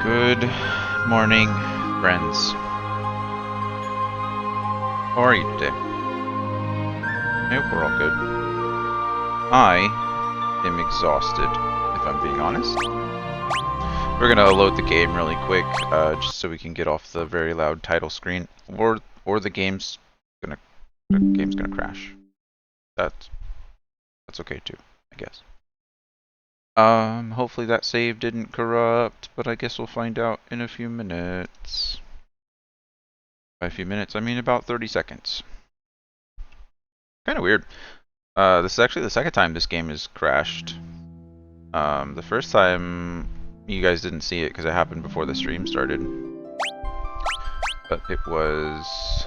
Good morning, friends. How are you today? I hope we're all good. I am exhausted, if I'm being honest. We're gonna load the game really quick, just so we can get off the very loud title screen, or the game's gonna crash. That's okay too, I guess. Hopefully that save didn't corrupt, but I guess we'll find out in a few minutes. By a few minutes, I mean about 30 seconds. Kind of weird. This is actually the second time this game has crashed. The first time you guys didn't see it because it happened before the stream started. But it was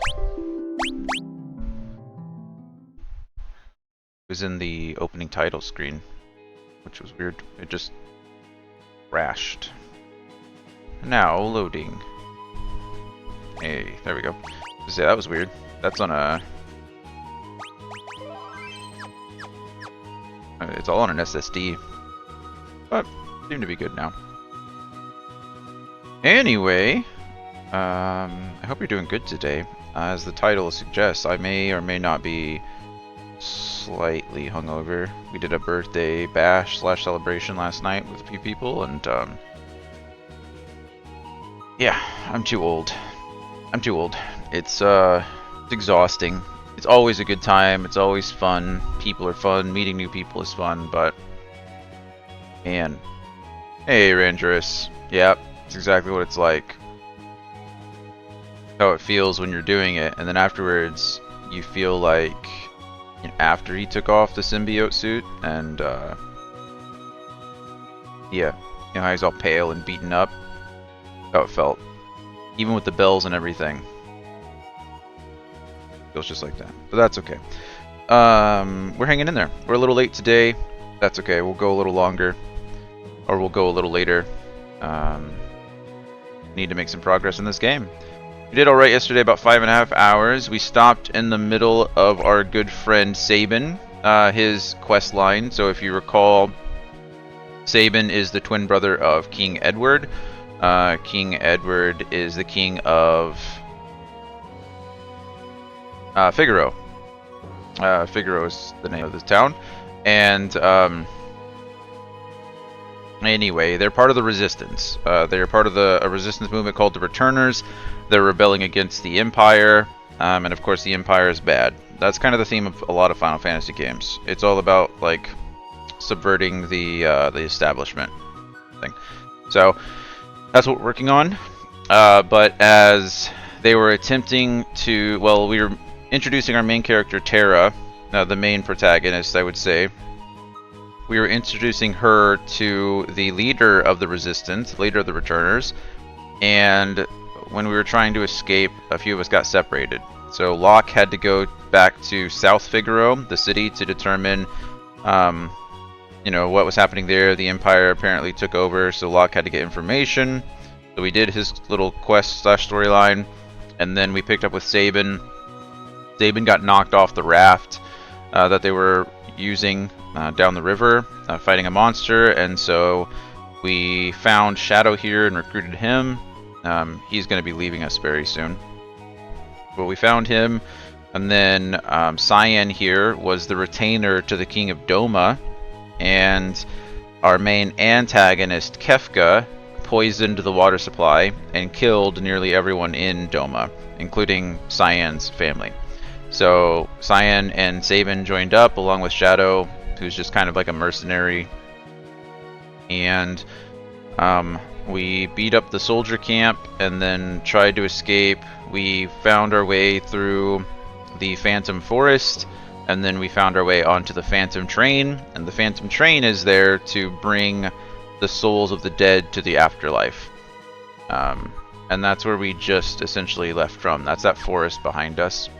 in the opening title screen, which was weird. It just crashed. Now loading. Hey, there we go. Yeah, that was weird. That's on a... It's all on an SSD. But, seem to be good now. Anyway, I hope you're doing good today. As the title suggests, I may or may not be slightly hungover. We did a birthday bash / celebration last night with a few people, and yeah, I'm too old. It's exhausting. It's always a good time. It's always fun. People are fun. Meeting new people is fun, but man, hey, Rangerous. Yep, it's exactly what it's like. How it feels when you're doing it, and then afterwards, you feel like after he took off the symbiote suit, and yeah, you know how he's all pale and beaten up. How it felt. Even with the bells and everything. Feels just like that. But that's okay. We're hanging in there. We're a little late today. That's okay. We'll go a little longer. Or we'll go a little later. Need to make some progress in this game. We did alright yesterday, about 5.5 hours. We stopped in the middle of our good friend Sabin, his quest line. So if you recall, Sabin is the twin brother of King Edward. King Edward is the king of Figaro. Figaro is the name of the town. And anyway, they're part of the resistance. They're part of a resistance movement called the Returners. They're rebelling against the Empire. And of course the Empire is bad. That's kind of the theme of a lot of Final Fantasy games. It's all about like subverting the establishment thing. So that's what we're working on. But as they were attempting to, well, we were introducing our main character, Terra, the main protagonist, I would say. We were introducing her to the leader of the Resistance, leader of the Returners, and when we were trying to escape, a few of us got separated. So Locke had to go back to South Figaro, the city, to determine you know, what was happening there. The Empire apparently took over, so Locke had to get information. So we did his little quest / storyline, and then we picked up with Sabin. Sabin got knocked off the raft that they were using down the river, fighting a monster, and so we found Shadow here and recruited him. He's going to be leaving us very soon. But we found him, and then Cyan here was the retainer to the King of Doma. And our main antagonist, Kefka, poisoned the water supply and killed nearly everyone in Doma, including Cyan's family. So Cyan and Sabin joined up along with Shadow, who's just kind of like a mercenary. And we beat up the soldier camp and then tried to escape. We found our way through the Phantom Forest. And then we found our way onto the Phantom Train, and the Phantom Train is there to bring the souls of the dead to the afterlife. And that's where we just essentially left from. That's that forest behind us.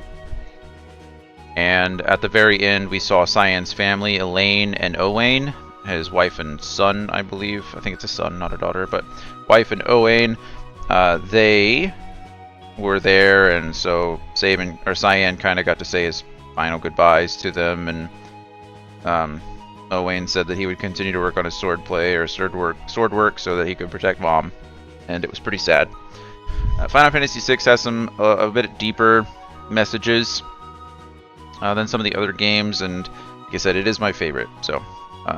And at the very end, we saw Cyan's family, Elaine and Owain, his wife and son, I believe. I think it's a son, not a daughter, but wife and Owain. They were there, and so Cyan kind of got to say his final goodbyes to them, and Owain said that he would continue to work on his sword work so that he could protect Mom. and it was pretty sad. Final Fantasy VI has some a bit deeper messages than some of the other games, and like I said, it is my favorite. So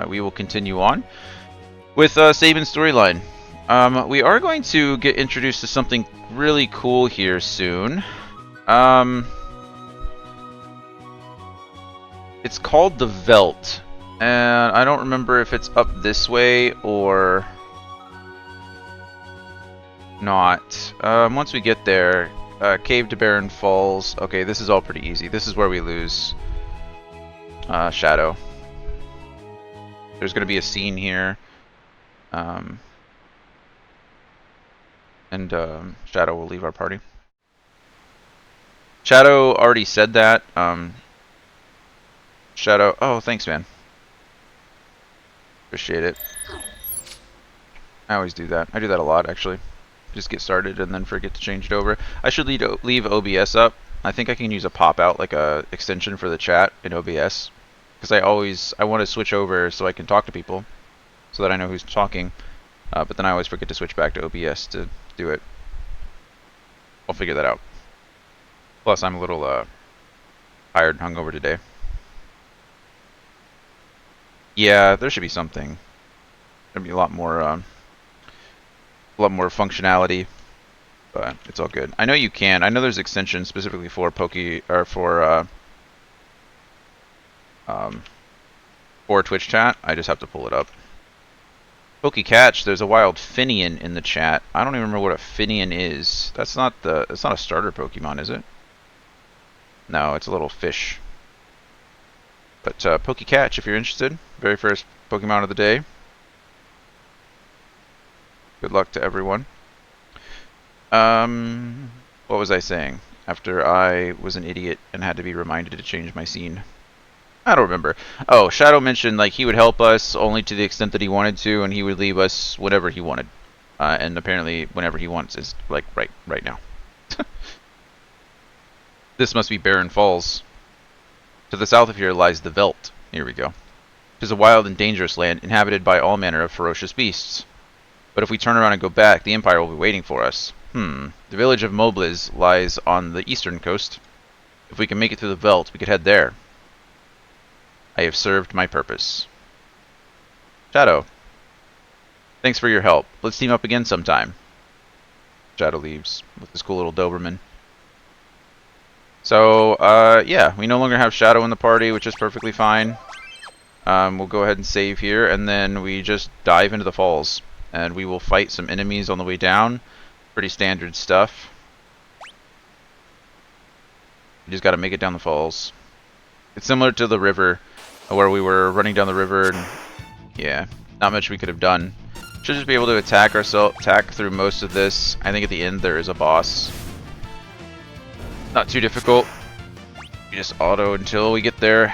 we will continue on with Sabin's storyline. We are going to get introduced to something really cool here soon. It's called the Veld, and I don't remember if it's up this way or not. Once we get there, Cave to Barren Falls. Okay, this is all pretty easy. This is where we lose Shadow. There's going to be a scene here. Shadow will leave our party. Shadow already said that. Shadow. Oh, thanks, man. Appreciate it. I always do that. I do that a lot, actually. Just get started and then forget to change it over. I should leave OBS up. I think I can use a pop-out, like a extension for the chat in OBS. Because I want to switch over so I can talk to people, so that I know who's talking. But then I always forget to switch back to OBS to do it. I'll figure that out. Plus, I'm a little tired and hungover today. Yeah, there should be something. There'd be a lot more functionality, but it's all good. I know you can. I know there's extensions specifically for for Twitch chat. I just have to pull it up. Catch, there's a wild Finian in the chat. I don't even remember what a Finian is. That's not a starter Pokemon, is it? No, it's a little fish. But Catch, if you're interested, very first Pokemon of the day. Good luck to everyone. What was I saying? After I was an idiot and had to be reminded to change my scene. I don't remember. Oh, Shadow mentioned like he would help us only to the extent that he wanted to, and he would leave us whatever he wanted. And apparently whenever he wants is like right now. This must be Barren Falls. To the south of here lies the Veld. Here we go. It is a wild and dangerous land inhabited by all manner of ferocious beasts. But if we turn around and go back, the Empire will be waiting for us. The village of Mobliz lies on the eastern coast. If we can make it through the Veld, we could head there. I have served my purpose. Shadow. Thanks for your help. Let's team up again sometime. Shadow leaves with his cool little Doberman. So, yeah, we no longer have Shadow in the party, which is perfectly fine. We'll go ahead and save here, and then we just dive into the falls. And we will fight some enemies on the way down. Pretty standard stuff. You just gotta make it down the falls. It's similar to the river, where we were running down the river, and yeah, not much we could have done. Should just be able to attack through most of this. I think at the end there is a boss. Not too difficult. You just auto until we get there.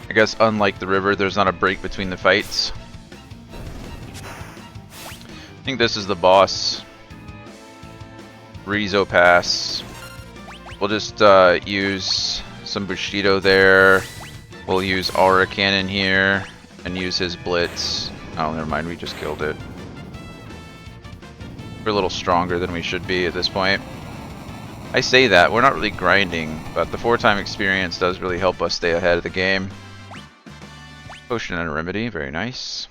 I guess unlike the river, there's not a break between the fights. I think this is the boss. Rizo Pass. We'll just use some Bushido there. We'll use Aura Cannon here and use his Blitz. Oh, never mind, we just killed it. We're a little stronger than we should be at this point. I say that, we're not really grinding, but the 4-time experience does really help us stay ahead of the game. Potion and a remedy, very nice.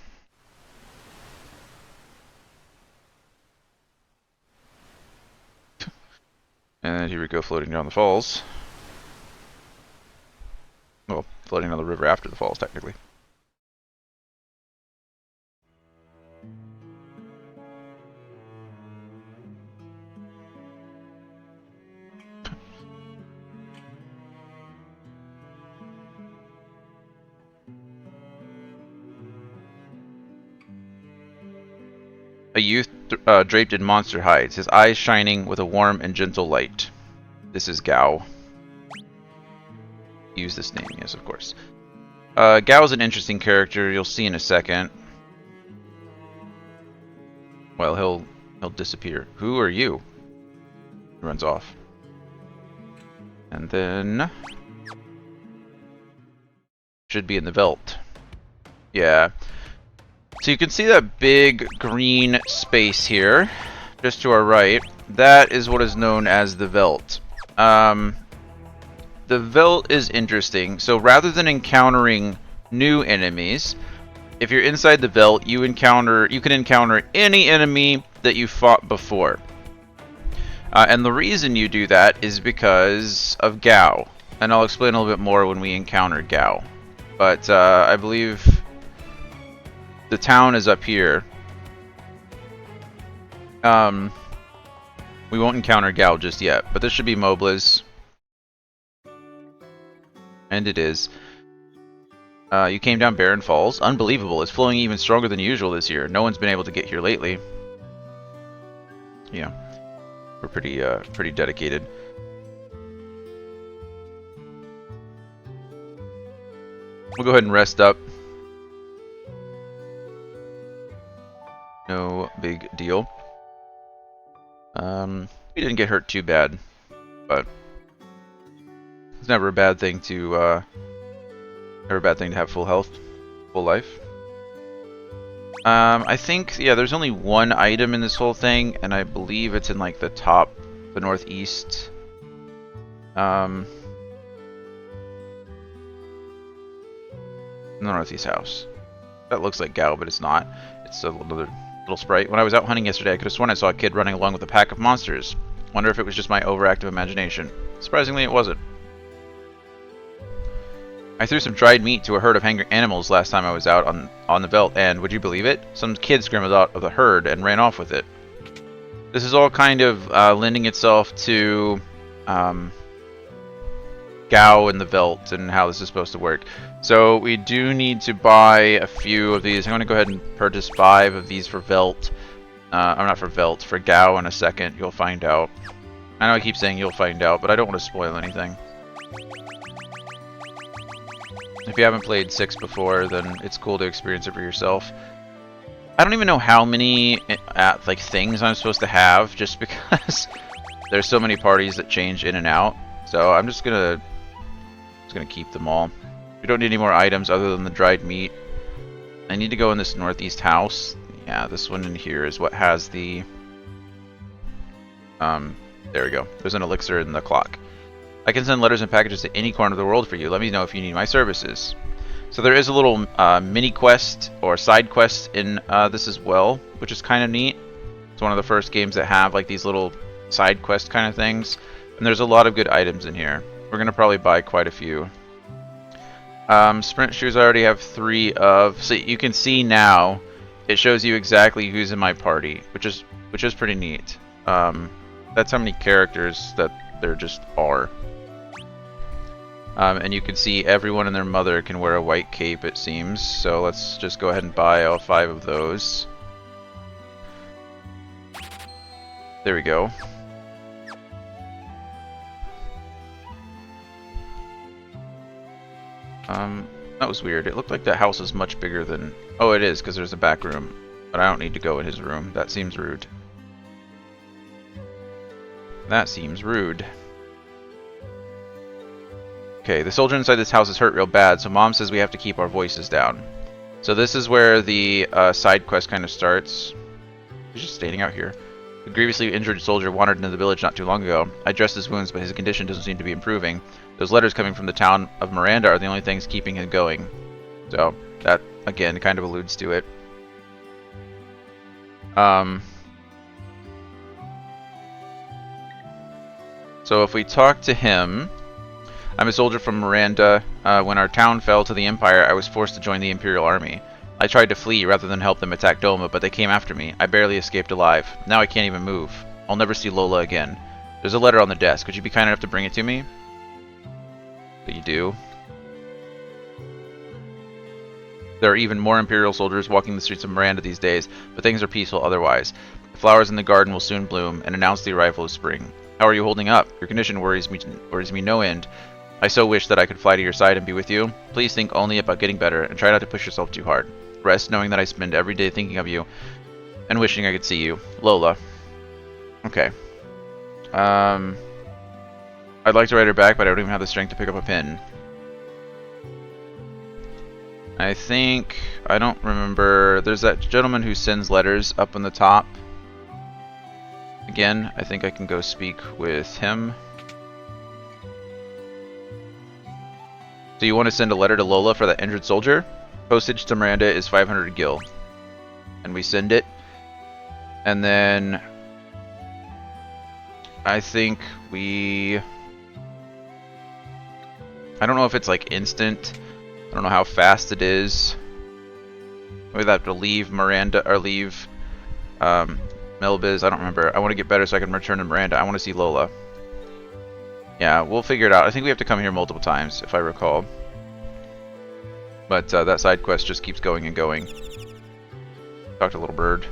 And here we go, floating down the falls. Well, floating down the river after the falls, technically. A youth draped in monster hides, his eyes shining with a warm and gentle light. This is Gao. use this name, yes, of course. Gao's an interesting character. You'll see in a second. Well, he'll disappear. Who are you? He runs off. And then should be in the Veldt. Yeah. So you can see that big green space here, just to our right. That is what is known as the Veldt. The Veldt is interesting. So rather than encountering new enemies, if you're inside the Veldt, you can encounter any enemy that you fought before. And the reason you do that is because of Gao. And I'll explain a little bit more when we encounter Gao. But I believe the town is up here. We won't encounter Gao just yet, but this should be Mobla's. And it is. You came down Barren Falls. Unbelievable. It's flowing even stronger than usual this year. No one's been able to get here lately. Yeah. We're pretty dedicated. We'll go ahead and rest up. No big deal. We didn't get hurt too bad, but it's never a bad thing to have full health, full life. I think, yeah, there's only one item in this whole thing, and I believe it's in like the northeast. The northeast house. That looks like Gao, but it's not. It's another little sprite. When I was out hunting yesterday, I could have sworn I saw a kid running along with a pack of monsters. Wonder if it was just my overactive imagination. Surprisingly, it wasn't. I threw some dried meat to a herd of hangry animals last time I was out on the Veldt, and would you believe it? Some kid scrambled out of the herd and ran off with it. This is all kind of lending itself to Gao and the Veldt and how this is supposed to work. So we do need to buy a few of these. I'm going to go ahead and purchase 5 of these for Veldt. I'm not for Veldt, for Gao in a second. You'll find out. I know I keep saying you'll find out, but I don't want to spoil anything. If you haven't played 6 before, then it's cool to experience it for yourself. I don't even know how many like things I'm supposed to have, just because there's so many parties that change in and out. So I'm just gonna keep them all. We don't need any more items other than the dried meat. I need to go in this northeast house. Yeah, this one in here is what has the there we go. There's an elixir in the clock. I can send letters and packages to any corner of the world for you. Let me know if you need my services. So there is a little mini quest or side quest in this as well, which is kind of neat. It's one of the first games that have like these little side quest kind of things. And there's a lot of good items in here. We're going to probably buy quite a few. Sprint shoes I already have 3 of. So you can see now it shows you exactly who's in my party, which is pretty neat. That's how many characters that there just are. And you can see everyone and their mother can wear a white cape, it seems. So let's just go ahead and buy all 5 of those. There we go. That was weird. It looked like that house is much bigger than... Oh, it is, because there's a back room. But I don't need to go in his room. That seems rude. That seems rude. Okay, the soldier inside this house is hurt real bad, so Mom says we have to keep our voices down. So this is where the side quest kind of starts. He's just standing out here. A grievously injured soldier wandered into the village not too long ago. I dressed his wounds, but his condition doesn't seem to be improving. Those letters coming from the town of Miranda are the only things keeping him going. So, that, again, kind of alludes to it. So if we talk to him... I'm a soldier from Miranda. When our town fell to the Empire, I was forced to join the Imperial Army. I tried to flee rather than help them attack Doma, but they came after me. I barely escaped alive. Now I can't even move. I'll never see Lola again. There's a letter on the desk. Would you be kind enough to bring it to me? But you do. There are even more Imperial soldiers walking the streets of Miranda these days, but things are peaceful otherwise. The flowers in the garden will soon bloom and announce the arrival of spring. How are you holding up? Your condition worries me no end. I so wish that I could fly to your side and be with you. Please think only about getting better and try not to push yourself too hard. Rest knowing that I spend every day thinking of you and wishing I could see you. Lola. Okay. I'd like to write her back, but I don't even have the strength to pick up a pen. I think... I don't remember... There's that gentleman who sends letters up on the top. Again, I think I can go speak with him. So you want to send a letter to Lola for that injured soldier? Postage to Miranda is 500 gil. And we send it. And then... I think we... I don't know if it's like instant. I don't know how fast it is. We'd have to leave Miranda, or leave Melbiz. I don't remember. I want to get better so I can return to Miranda. I want to see Lola. Yeah, we'll figure it out. I think we have to come here multiple times, if I recall. But that side quest just keeps going and going. Talk to Little Bird.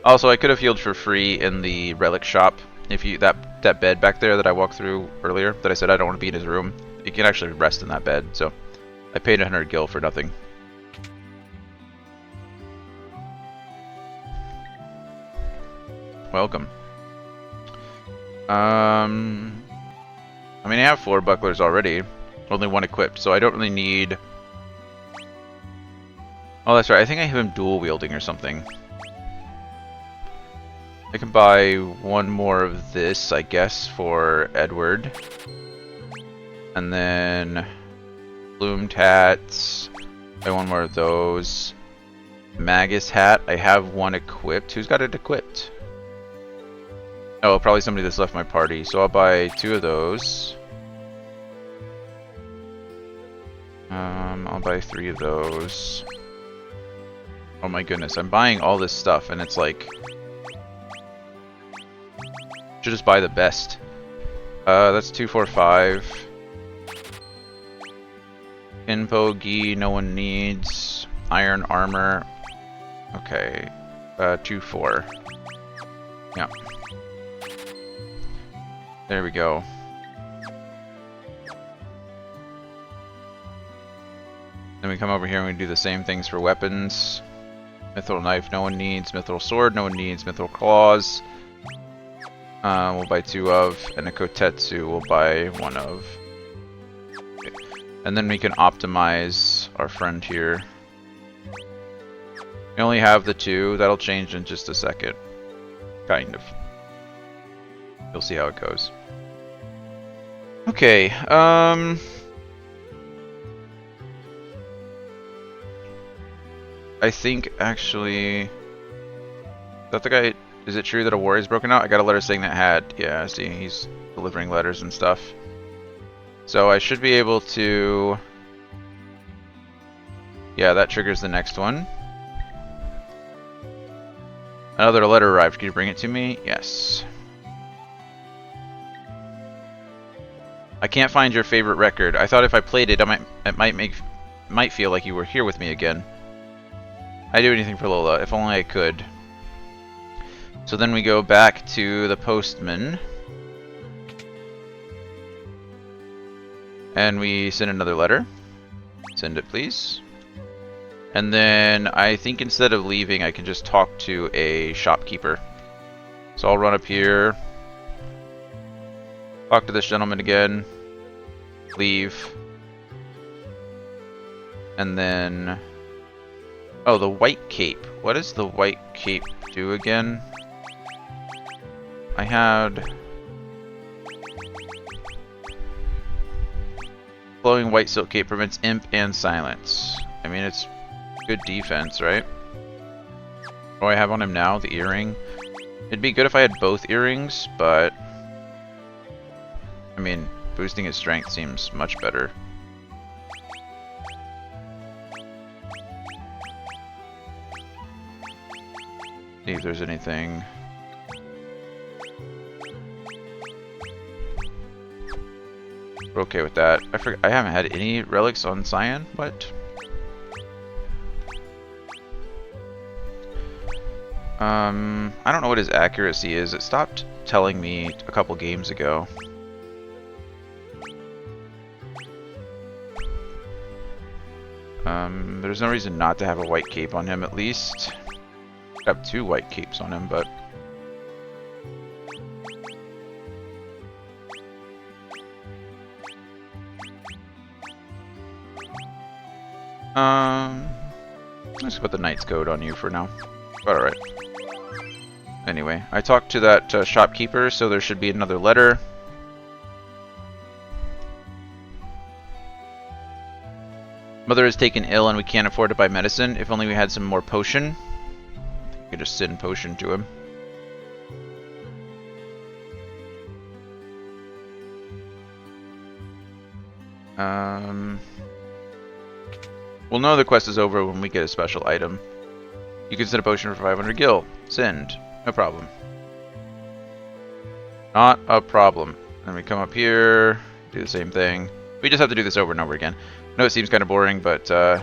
Also, I could have healed for free in the relic shop. If you that bed back there that I walked through earlier, that I said I don't want to be in his room, you can actually rest in that bed. So I paid 100 gil for nothing. Welcome. I mean, I have 4 bucklers already. Only 1 equipped, so I don't really need... Oh, that's right. I think I have him dual wielding or something. I can buy 1 more of this, I guess, for Edward. And then... Plumed hats. Buy 1 more of those. Magus hat. I have 1 equipped. Who's got it equipped? Oh, probably somebody that's left my party. So I'll buy 2 of those. I'll buy 3 of those. Oh my goodness, I'm buying all this stuff and it's like... Should just buy the best. That's 245. Info gi, no one needs. Iron armor. Okay. 24. Yeah. There we go. Then we come over here and we do the same things for weapons. Mithril knife, no one needs. Mithril sword, no one needs. Mithril claws, we'll buy 2 of. And a kotetsu, we'll buy 1 of. Okay. And then we can optimize our friend here. We only have the 2. That'll change in just a second. Kind of. You'll see how it goes. Okay, I think, actually... Is that the guy... Is it true that a war is broken out? I got a letter saying that had... Yeah, see, he's delivering letters and stuff. So I should be able to... Yeah, that triggers the next one. Another letter arrived. Can you bring it to me? Yes. I can't find your favorite record. I thought if I played it, it might feel like you were here with me again. I'd do anything for Lola, if only I could. So then we go back to the postman. And we send another letter. Send it, please. And then I think instead of leaving, I can just talk to a shopkeeper. So I'll run up here. Talk to this gentleman again. Leave. And then... Oh, the white cape. What does the white cape do again? I had... Flowing white silk cape prevents imp and silence. I mean, it's good defense, right? Oh, I have on him now, the earring. It'd be good if I had both earrings, but... I mean, boosting his strength seems much better. See if there's anything. We're okay with that. I haven't had any relics on Cyan. What? I don't know what his accuracy is. It stopped telling me a couple games ago. There's no reason not to have a white cape on him, at least. I have 2 white capes on him, but... let's put the Knight's Code on you for now. But alright. Anyway, I talked to that shopkeeper, so there should be another letter. Mother is taken ill and we can't afford to buy medicine. If only we had some more potion. I could just send potion to him. We'll know the quest is over when we get a special item. You can send a potion for 500 gil. Send. No problem. Not a problem. Then we come up here, do the same thing. We just have to do this over and over again. I know it seems kind of boring, but for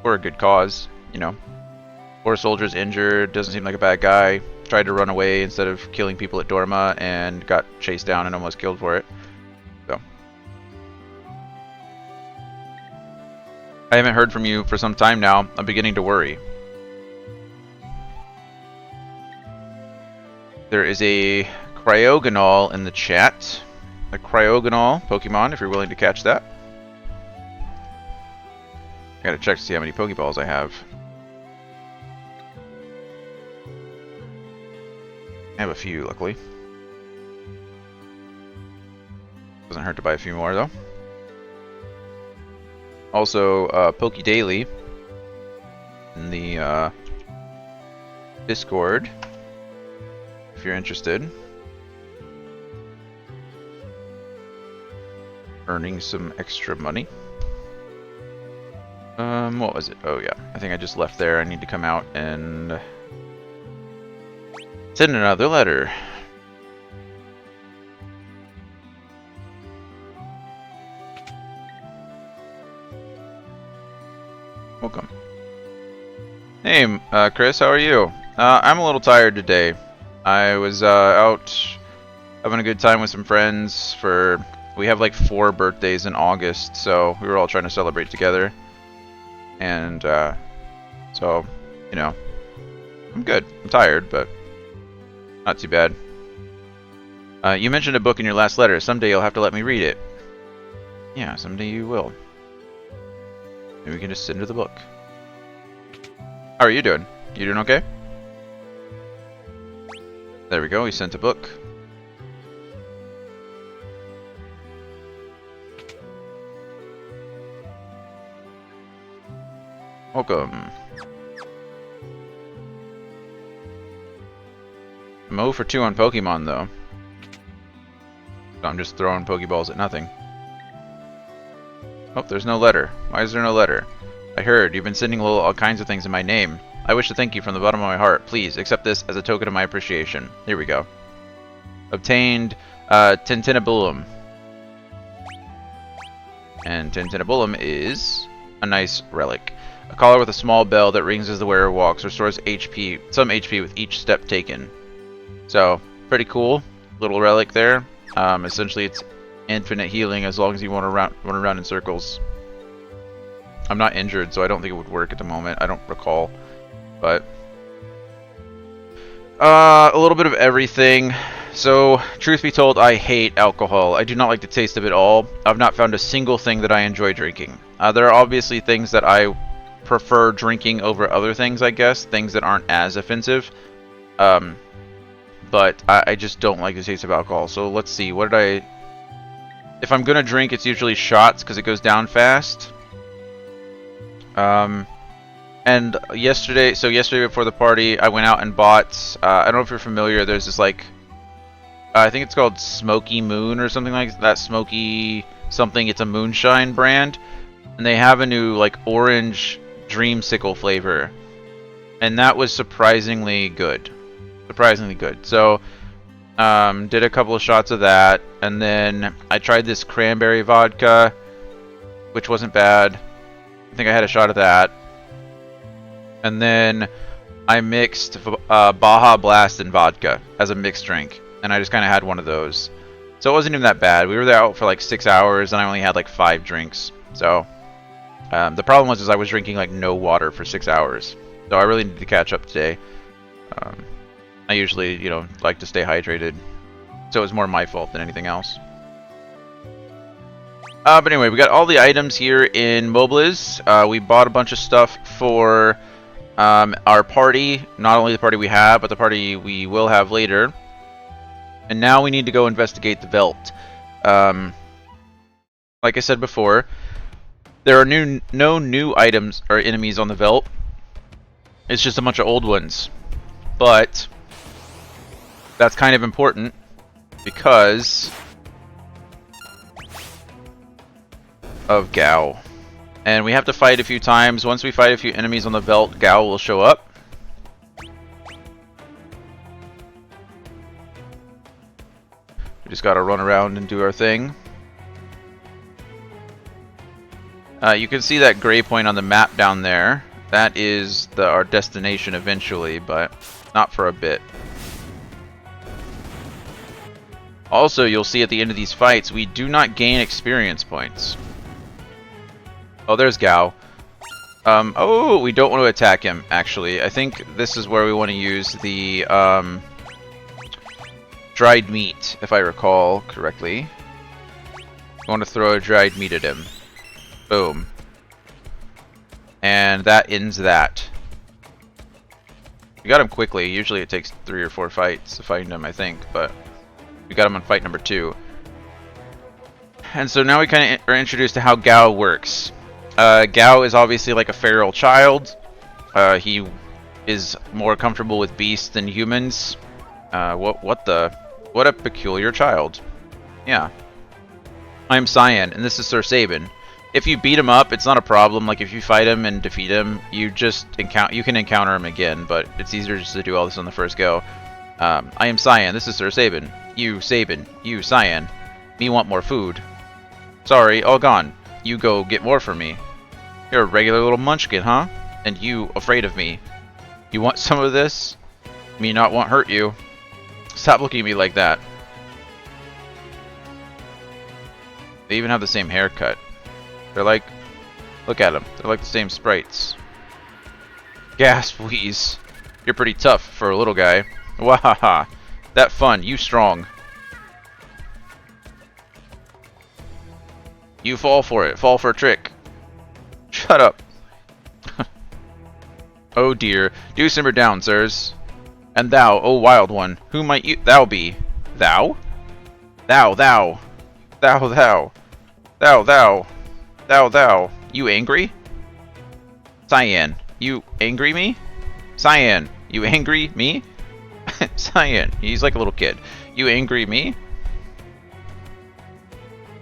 a good cause, you know. Poor soldier's injured, doesn't seem like a bad guy. Tried to run away instead of killing people at Dorma and got chased down and almost killed for it. So. I haven't heard from you for some time now. I'm beginning to worry. There is a Cryogonal in the chat. A Cryogonal Pokemon, if you're willing to catch that. I gotta check to see how many Pokeballs I have. I have a few, luckily. Doesn't hurt to buy a few more, though. Also, Poke Daily in the Discord, if you're interested. Earning some extra money. What was it? Oh yeah, I think I just left there. I need to come out and send another letter. Welcome. Hey, Chris, how are you? I'm a little tired today. I was out having a good time with some friends for... We have like 4 birthdays in August, so we were all trying to celebrate together. And, so, you know, I'm good. I'm tired, but not too bad. You mentioned a book in your last letter. Someday you'll have to let me read it. Yeah, someday you will. Maybe we can just send her the book. How are you doing? You doing okay? There we go, we sent a book. Welcome. I'm 0 for 2 on Pokemon, though. So I'm just throwing Pokeballs at nothing. Oh, there's no letter. Why is there no letter? I heard you've been sending all kinds of things in my name. I wish to thank you from the bottom of my heart. Please, accept this as a token of my appreciation. Here we go. Obtained Tintinabulum. And Tintinabulum is a nice relic. A collar with a small bell that rings as the wearer walks. Restores HP, some HP with each step taken. So, pretty cool. Little relic there. Essentially, it's infinite healing as long as you run around in circles. I'm not injured, so I don't think it would work at the moment. I don't recall. But a little bit of everything. So, truth be told, I hate alcohol. I do not like the taste of it all. I've not found a single thing that I enjoy drinking. There are obviously things that I prefer drinking over other things, I guess. Things that aren't as offensive. But I just don't like the taste of alcohol. So let's see. What did I... If I'm gonna drink, it's usually shots because it goes down fast. And yesterday before the party, I went out and bought, I don't know if you're familiar, there's this like, I think it's called Smoky Moon or something like that, Smoky something, it's a moonshine brand. And they have a new like orange dreamsicle flavor. And that was surprisingly good. Surprisingly good. So, did a couple of shots of that. And then I tried this cranberry vodka, which wasn't bad. I think I had a shot of that. And then I mixed Baja Blast and vodka as a mixed drink. And I just kind of had one of those. So it wasn't even that bad. We were there out for like 6 hours and I only had like 5 drinks. So The problem was I was drinking like no water for 6 hours, so I really need to catch up today. I usually, you know, like to stay hydrated, so it was more my fault than anything else. But anyway, we got all the items here in Mobliz. We bought a bunch of stuff for our party, not only the party we have, but the party we will have later. And now we need to go investigate the Veldt. Like I said before, there are no new items or enemies on the Veldt. It's just a bunch of old ones. But that's kind of important because of Gao. And we have to fight a few times. Once we fight a few enemies on the Veldt, Gao will show up. We just gotta run around and do our thing. You can see that gray point on the map down there. That is our destination eventually, but not for a bit. Also, you'll see at the end of these fights, we do not gain experience points. Oh, there's Gao. Oh, we don't want to attack him, actually. I think this is where we want to use the dried meat, if I recall correctly. I want to throw a dried meat at him. Boom. And that ends that. We got him quickly. Usually it takes 3 or 4 fights to find him, I think, but we got him on fight number 2. And so now we kind of are introduced to how Gao works. Gao is obviously like a feral child. He is more comfortable with beasts than humans. What a peculiar child. Yeah. I'm Cyan, and this is Sir Sabin. If you beat him up, it's not a problem. Like if you fight him and defeat him, you can encounter him again, but it's easier just to do all this on the first go. I am Cyan, this is Sir Sabin. You Sabin, you Cyan. Me want more food. Sorry, all gone. You go get more for me. You're a regular little munchkin, huh? And you afraid of me. You want some of this? Me not want hurt you. Stop looking at me like that. They even have the same haircut. They're like, look at them. They're like the same sprites. Gasp, wheeze. You're pretty tough for a little guy. Wahaha. That fun. You strong. You fall for it. Fall for a trick. Shut up. Oh dear. Do simmer down, sirs. And thou, oh wild one, who might thou be? Thou? Thou, thou. Thou, thou. Thou, thou. Thou, thou. You angry? Cyan. You angry me? Cyan. You angry me? Cyan. He's like a little kid. You angry me?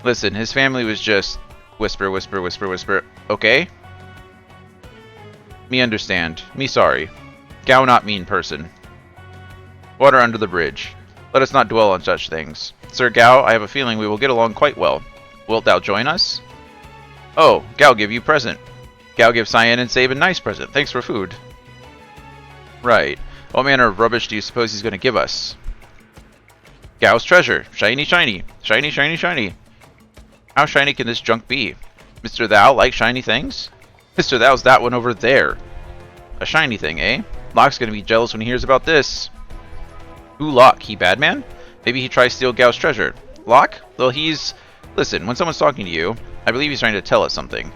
Listen, his family was just whisper, whisper, whisper, whisper. Okay? Me understand. Me sorry. Gao not mean person. Water under the bridge. Let us not dwell on such things. Sir Gao, I have a feeling we will get along quite well. Wilt thou join us? Oh, Gao give you present. Gao give Cyan and Sabin nice present. Thanks for food. Right. What manner of rubbish do you suppose he's going to give us? Gao's treasure. Shiny, shiny. Shiny, shiny, shiny. How shiny can this junk be? Mr. Thou like shiny things? Mr. Thou's that one over there. A shiny thing, eh? Locke's going to be jealous when he hears about this. Who Locke? He bad man? Maybe he tries to steal Gao's treasure. Locke? Well, he's... Listen, when someone's talking to you, I believe he's trying to tell us something.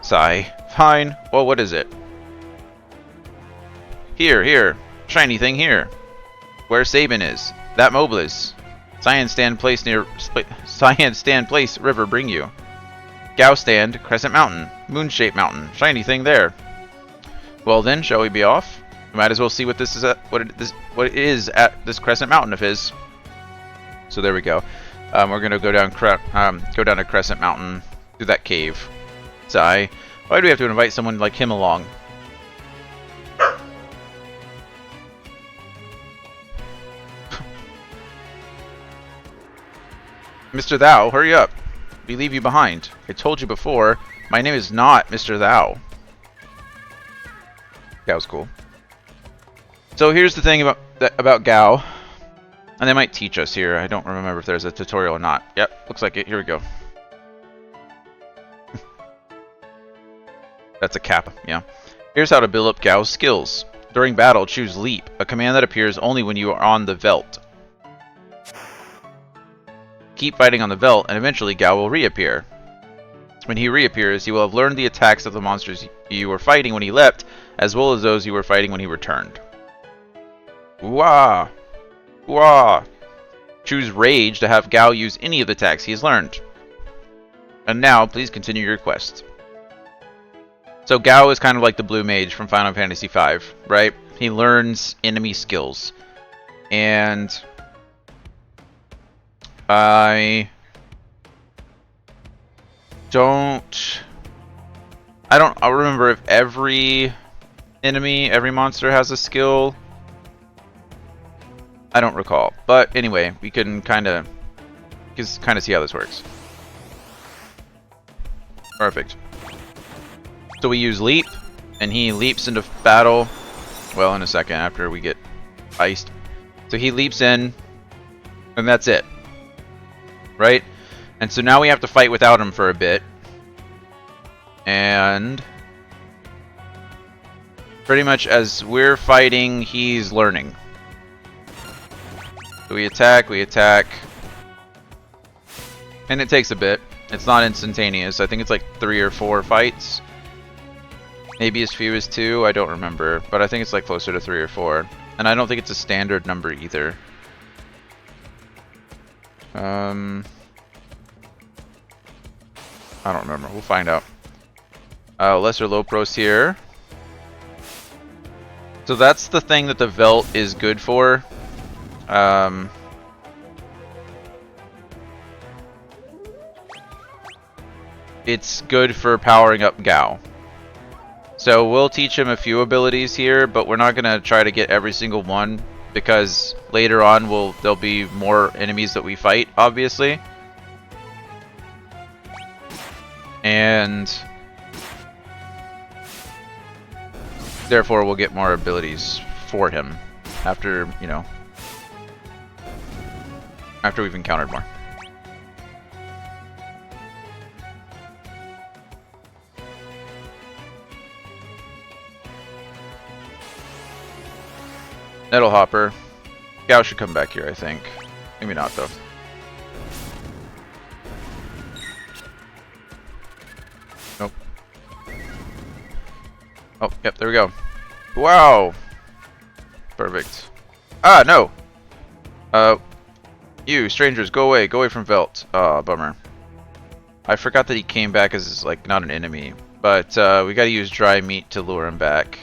Sigh. Fine. Well, what is it? Here, here. Shiny thing here. Where Sabin is. That Mobliz. Cyan stand place river bring you. Gao stand, Crescent Mountain. Moon-shaped mountain. Shiny thing there. Well then, shall we be off? We might as well see what this is what it is at this Crescent Mountain of his. So there we go. We're gonna go down to Crescent Mountain through that cave. Sigh. Why do we have to invite someone like him along? Mr. Thou, hurry up. We leave you behind. I told you before, my name is not Mr. Thou. Gao's cool. So here's the thing about Gao. And they might teach us here. I don't remember if there's a tutorial or not. Yep, looks like it. Here we go. That's a kappa, yeah. Here's how to build up Gao's skills. During battle, choose Leap, a command that appears only when you are on the Veld. Keep fighting on the Veld, and eventually Gao will reappear. When he reappears, he will have learned the attacks of the monsters you were fighting when he left, as well as those you were fighting when he returned. Wah! Wah! Choose Rage to have Gao use any of the attacks he has learned. And now, please continue your quest. So Gao is kind of like the blue mage from Final Fantasy V, right? He learns enemy skills. And I don't remember if every enemy, every monster has a skill. I don't recall. But anyway, we can kind of see how this works. Perfect. So we use Leap, and he leaps into battle. Well, in a second after we get iced. So he leaps in, and that's it. Right? And so now we have to fight without him for a bit. And pretty much as we're fighting, he's learning. So we attack, and it takes a bit. It's not instantaneous. I think it's like 3 or 4 fights. Maybe as few as 2, I don't remember. But I think it's like closer to 3 or 4. And I don't think it's a standard number either. I don't remember. We'll find out. Lesser Lopros here. So that's the thing that the Velt is good for. It's good for powering up Gao. So we'll teach him a few abilities here, but we're not going to try to get every single one because later on there'll be more enemies that we fight, obviously. And therefore we'll get more abilities for him after, you know, after we've encountered more. Nettle Hopper. Gao should come back here, I think. Maybe not, though. Nope. Oh, yep, there we go. Wow! Perfect. Ah, no! You, strangers, go away from Velt. Aw, bummer. I forgot that he came back as, like, not an enemy. But, we gotta use dry meat to lure him back.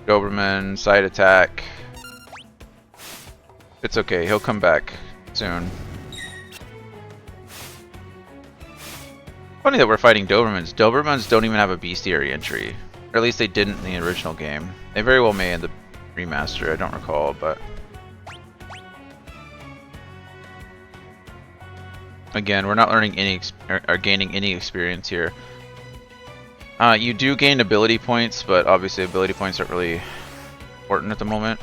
Doberman, side attack. It's okay, he'll come back soon. Funny that we're fighting Dobermans. Dobermans don't even have a bestiary entry. Or at least they didn't in the original game. They very well may in the remaster, I don't recall, but... Again, we're not learning any or gaining any experience here. You do gain ability points, but obviously ability points aren't really important at the moment.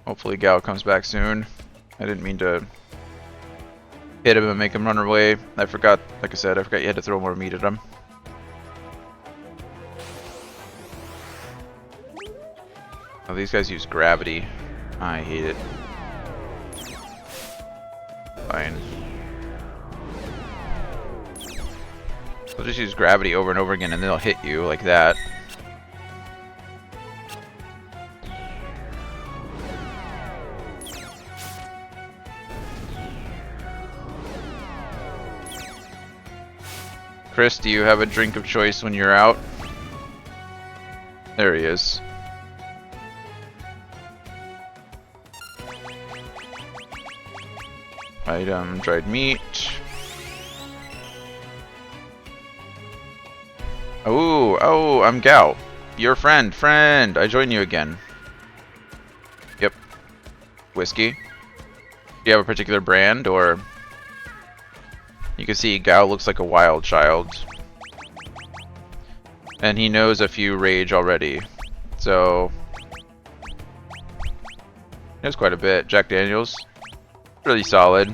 Hopefully Gao comes back soon. I didn't mean to hit him and make him run away. I forgot, like I said, I forgot you had to throw more meat at him. Oh, these guys use gravity. I hate it. Fine. They'll just use gravity over and over again and they'll hit you like that. Chris, do you have a drink of choice when you're out? There he is. Item, dried meat. Oh, I'm Gao. Your friend. I join you again. Yep. Whiskey. Do you have a particular brand, or... You can see Gao looks like a wild child. And he knows a few rage already. So he knows quite a bit. Jack Daniels, really solid.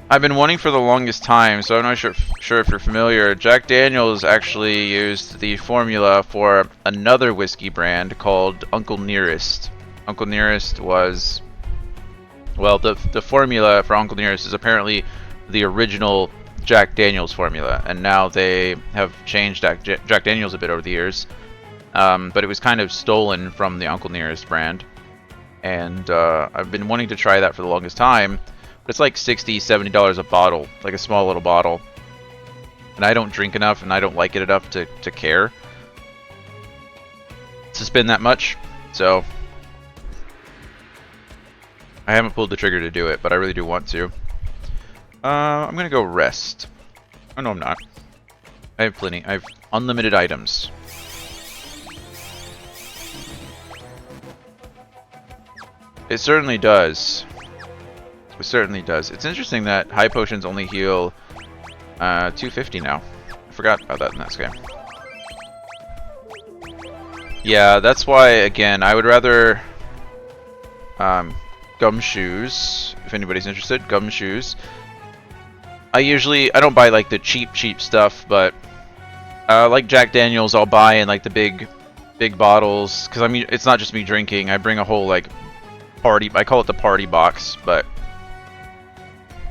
I've been wanting for the longest time, so I'm not sure if you're familiar. Jack Daniels actually used the formula for another whiskey brand called Uncle Nearest. Uncle Nearest was, well, the formula for Uncle Nearest is apparently the original Jack Daniels formula, and now they have changed Jack Daniels a bit over the years. But it was kind of stolen from the Uncle Nearest brand, and I've been wanting to try that for the longest time. But it's like $60, $70 a bottle, like a small little bottle. And I don't drink enough, and I don't like it enough to care to spend that much. So I haven't pulled the trigger to do it, but I really do want to. I'm gonna go rest. Oh no, I'm not. I have plenty. I have unlimited items. It certainly does. It certainly does. It's interesting that high potions only heal 250 now. I forgot about that in this game. Yeah, that's why, again, I would rather gumshoes, if anybody's interested, gumshoes. I don't buy like the cheap stuff, but like Jack Daniels, I'll buy in like the big bottles, because I mean, it's not just me drinking. I bring a whole like party, I call it the party box, but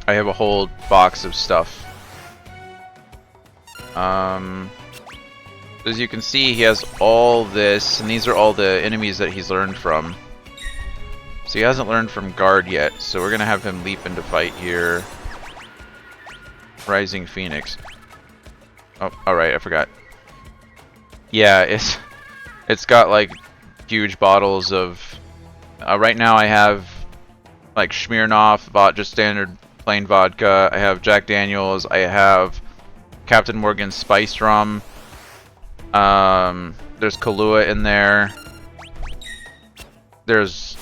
I have a whole box of stuff. As you can see, he has all this, and these are all the enemies that he's learned from. So he hasn't learned from Guard yet, so we're gonna have him leap into fight here. Rising Phoenix. Oh, alright, I forgot. Yeah, it's got like huge bottles of... right now I have like Smirnoff, just standard plain vodka. I have Jack Daniels. I have Captain Morgan's Spice Rum. There's Kahlua in there. There's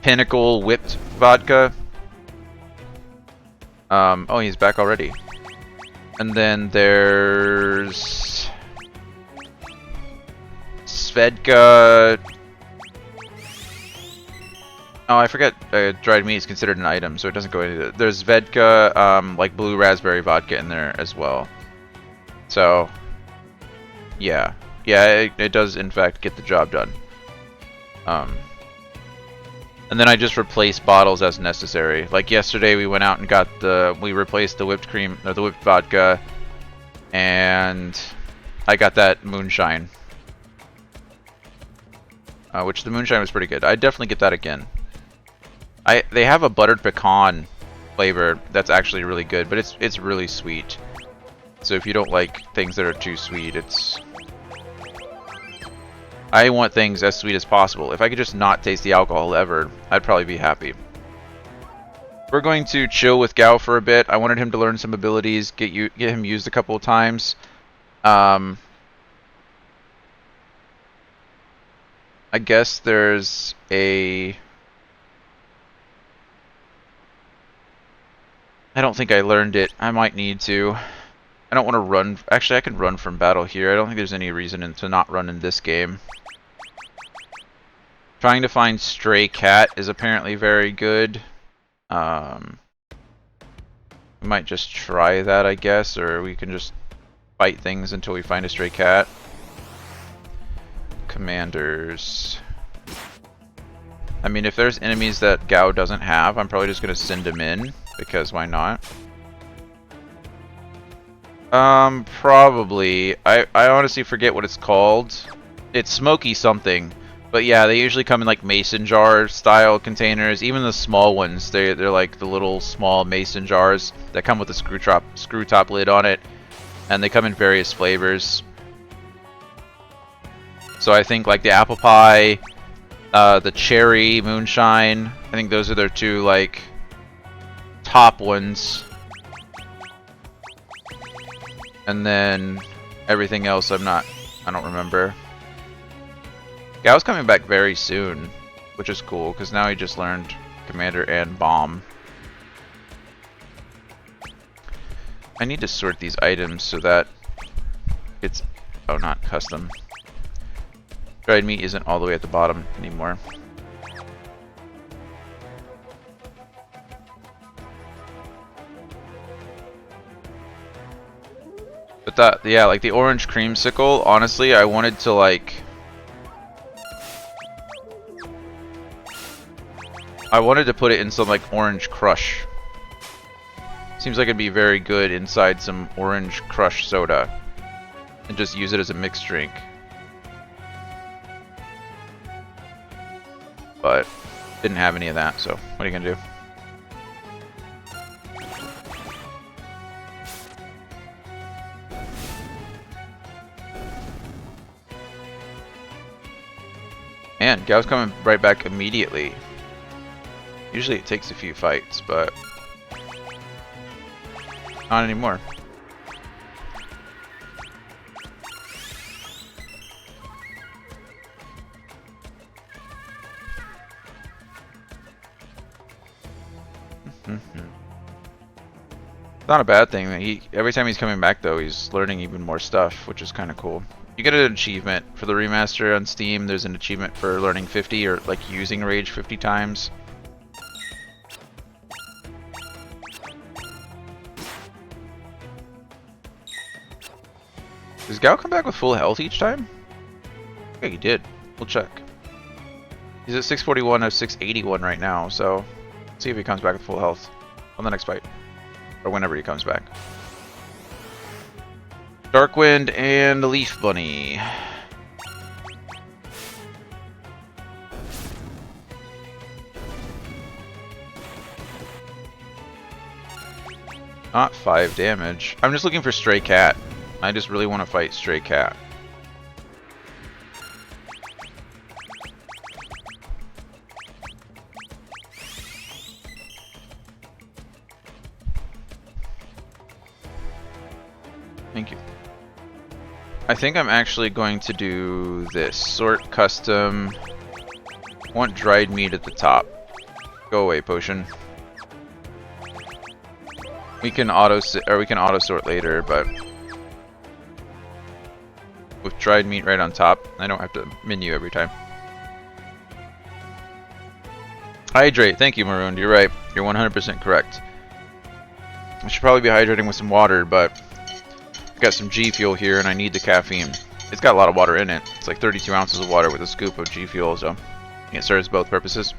Pinnacle Whipped Vodka. Oh, he's back already. And then there's Svedka. Oh, I forget. Dried meat is considered an item, so it doesn't go into it. There's Svedka, like blue raspberry vodka in there as well. So, yeah, it does in fact get the job done. And then I just replace bottles as necessary. Like yesterday, we went out and we replaced the whipped cream, or the whipped vodka, and I got that moonshine. Which the moonshine was pretty good. I'd definitely get that again. They have a buttered pecan flavor that's actually really good, but it's really sweet. So if you don't like things that are too sweet, I want things as sweet as possible. If I could just not taste the alcohol ever, I'd probably be happy. We're going to chill with Gao for a bit. I wanted him to learn some abilities, get him used a couple of times. I guess there's a... I don't think I learned it. I might need to. I don't want to run. Actually, I can run from battle here. I don't think there's any reason to not run in this game. Trying to find Stray Cat is apparently very good. We might just try that, I guess, or we can just fight things until we find a Stray Cat. Commanders. I mean, if there's enemies that Gao doesn't have, I'm probably just going to send him in, because why not? Probably. I honestly forget what it's called. It's Smoky something. But yeah, they usually come in like mason jar style containers. Even the small ones, they're like the little small mason jars that come with a screw top lid on it. And they come in various flavors. So I think like the apple pie, the cherry moonshine, I think those are their two like top ones. And then everything else I don't remember. Gao's coming back very soon, which is cool, because now he just learned Commander and Bomb. I need to sort these items so that It's... oh, not custom. Dried meat isn't all the way at the bottom anymore. But that, yeah, like the orange creamsicle, honestly, I wanted to like... I wanted to put it in some like orange crush. Seems like it'd be very good inside some orange crush soda. And just use it as a mixed drink. But didn't have any of that, so what are you gonna do? Man, Gao's coming right back immediately. Usually it takes a few fights, but not anymore. It's not a bad thing. Every time he's coming back though, he's learning even more stuff, which is kind of cool. You get an achievement for the remaster on Steam. There's an achievement for learning 50 or like using Rage 50 times. Does Gao come back with full health each time? Yeah, he did. We'll check. He's at 641 of 681 right now, so let's see if he comes back with full health on the next fight. Or whenever he comes back. Darkwind and Leaf Bunny. Not 5 damage. I'm just looking for Stray Cat. I just really want to fight Stray Cat. Thank you. I think I'm actually going to do this. Sort custom. Want dried meat at the top. Go away, potion. We can auto sort later, but with dried meat right on top, I don't have to menu every time. Hydrate. Thank you, Maroon. You're right. You're 100% correct. I should probably be hydrating with some water, but I've got some G Fuel here and I need the caffeine. It's got a lot of water in it. It's like 32 ounces of water with a scoop of G Fuel, so it serves both purposes.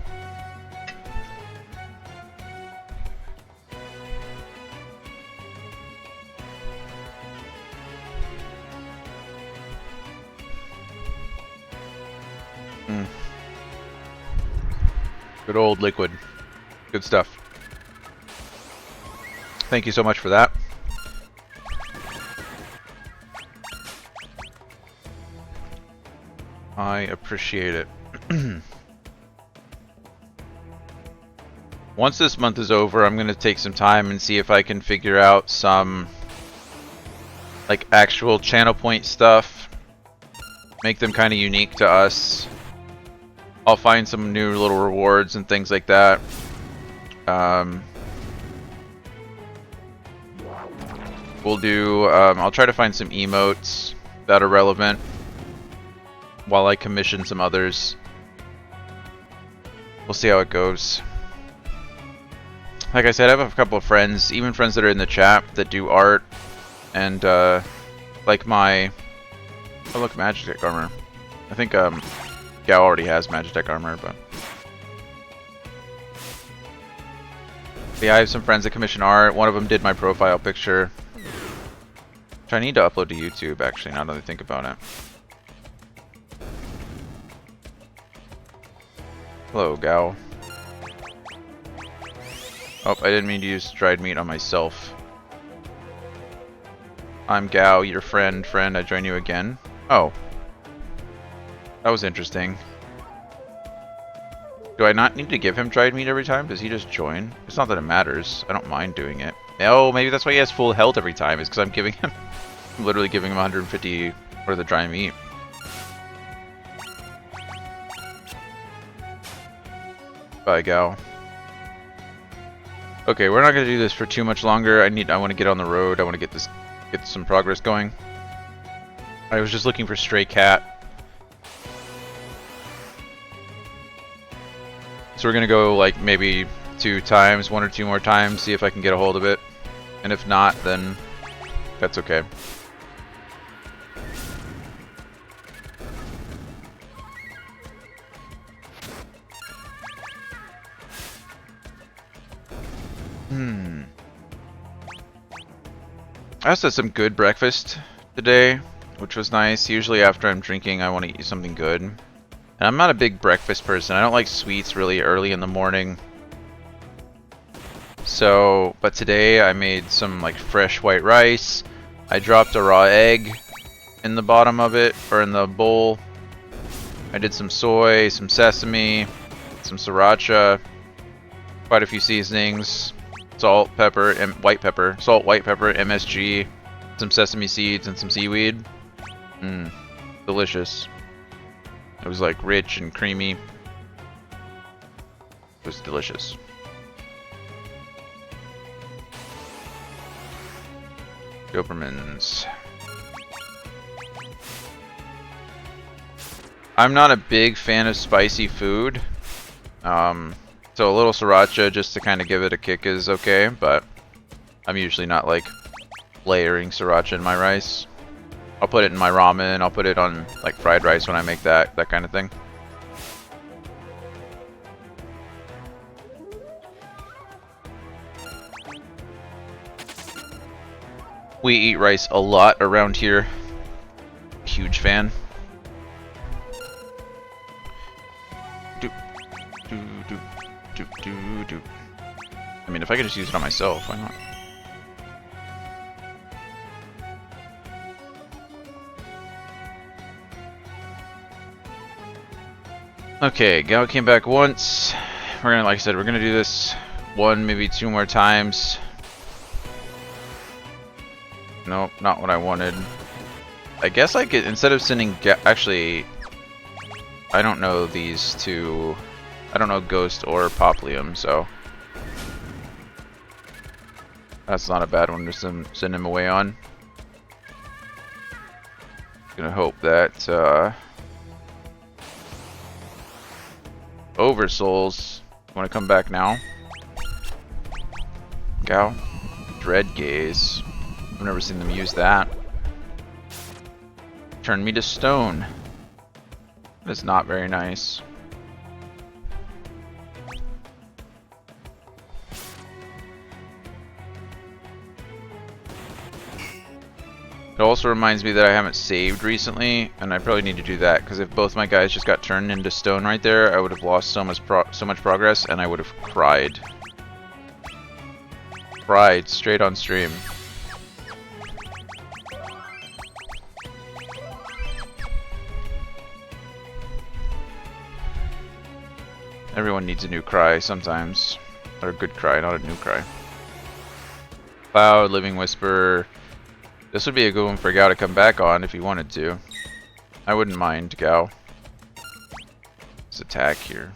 Good old liquid. Good stuff. Thank you so much for that. I appreciate it. Once this month is over, I'm going to take some time and see if I can figure out some like actual channel point stuff. Make them kind of unique to us. I'll find some new little rewards and things like that. We'll do, I'll try to find some emotes that are relevant while I commission some others. We'll see how it goes. Like I said, I have a couple of friends, even friends that are in the chat, that do art. And, like my... oh look, Magitech armor. I think, Gao already has Magitech armor, but... yeah, I have some friends that commission art. One of them did my profile picture. Which I need to upload to YouTube, actually, now that I think about it. Hello, Gao. Oh, I didn't mean to use dried meat on myself. I'm Gao, your friend. I join you again. Oh. That was interesting. Do I not need to give him dried meat every time? Does he just join? It's not that it matters. I don't mind doing it. Oh, maybe that's why he has full health every time. Is because I'm giving him... I'm literally giving him 150 for the dry meat. Bye, Gao. Okay, we're not gonna do this for too much longer. I want to get on the road. I want to get some progress going. I was just looking for stray cat. So we're gonna go like maybe 2 times, 1 or 2 more times, see if I can get a hold of it. And if not, then that's okay. I also had some good breakfast today, which was nice. Usually after I'm drinking, I want to eat something good. And I'm not a big breakfast person. I don't like sweets really early in the morning. So, but today I made some like fresh white rice. I dropped a raw egg in the bottom of it, or in the bowl. I did some soy, some sesame, some sriracha, quite a few seasonings. Salt, pepper, and white pepper. Salt, white pepper, MSG, some sesame seeds, and some seaweed. Delicious. It was like rich and creamy. It was delicious. Dobermans. I'm not a big fan of spicy food. So a little sriracha just to kind of give it a kick is okay, but I'm usually not like layering sriracha in my rice. I'll put it in my ramen, I'll put it on like fried rice when I make that kind of thing. We eat rice a lot around here. Huge fan. I mean, if I could just use it on myself, why not? Okay, Gao came back once. We're gonna, like I said, we're gonna do this 1, maybe 2 more times. Nope, not what I wanted. I guess I could, instead of sending actually, I don't know these two. I don't know Ghost or Poplium, so that's not a bad one to send him away on. Gonna hope that Oversouls want to come back now. Gao, Dread Gaze. I've never seen them use that. Turn me to stone. That's not very nice. It also reminds me that I haven't saved recently, and I probably need to do that, because if both my guys just got turned into stone right there, I would have lost so much progress, and I would have cried. Cried straight on stream. Everyone needs a new cry sometimes. Or a good cry, not a new cry. Cloud, Living Whisper. This would be a good one for Gao to come back on if he wanted to. I wouldn't mind Gao. Let's attack here.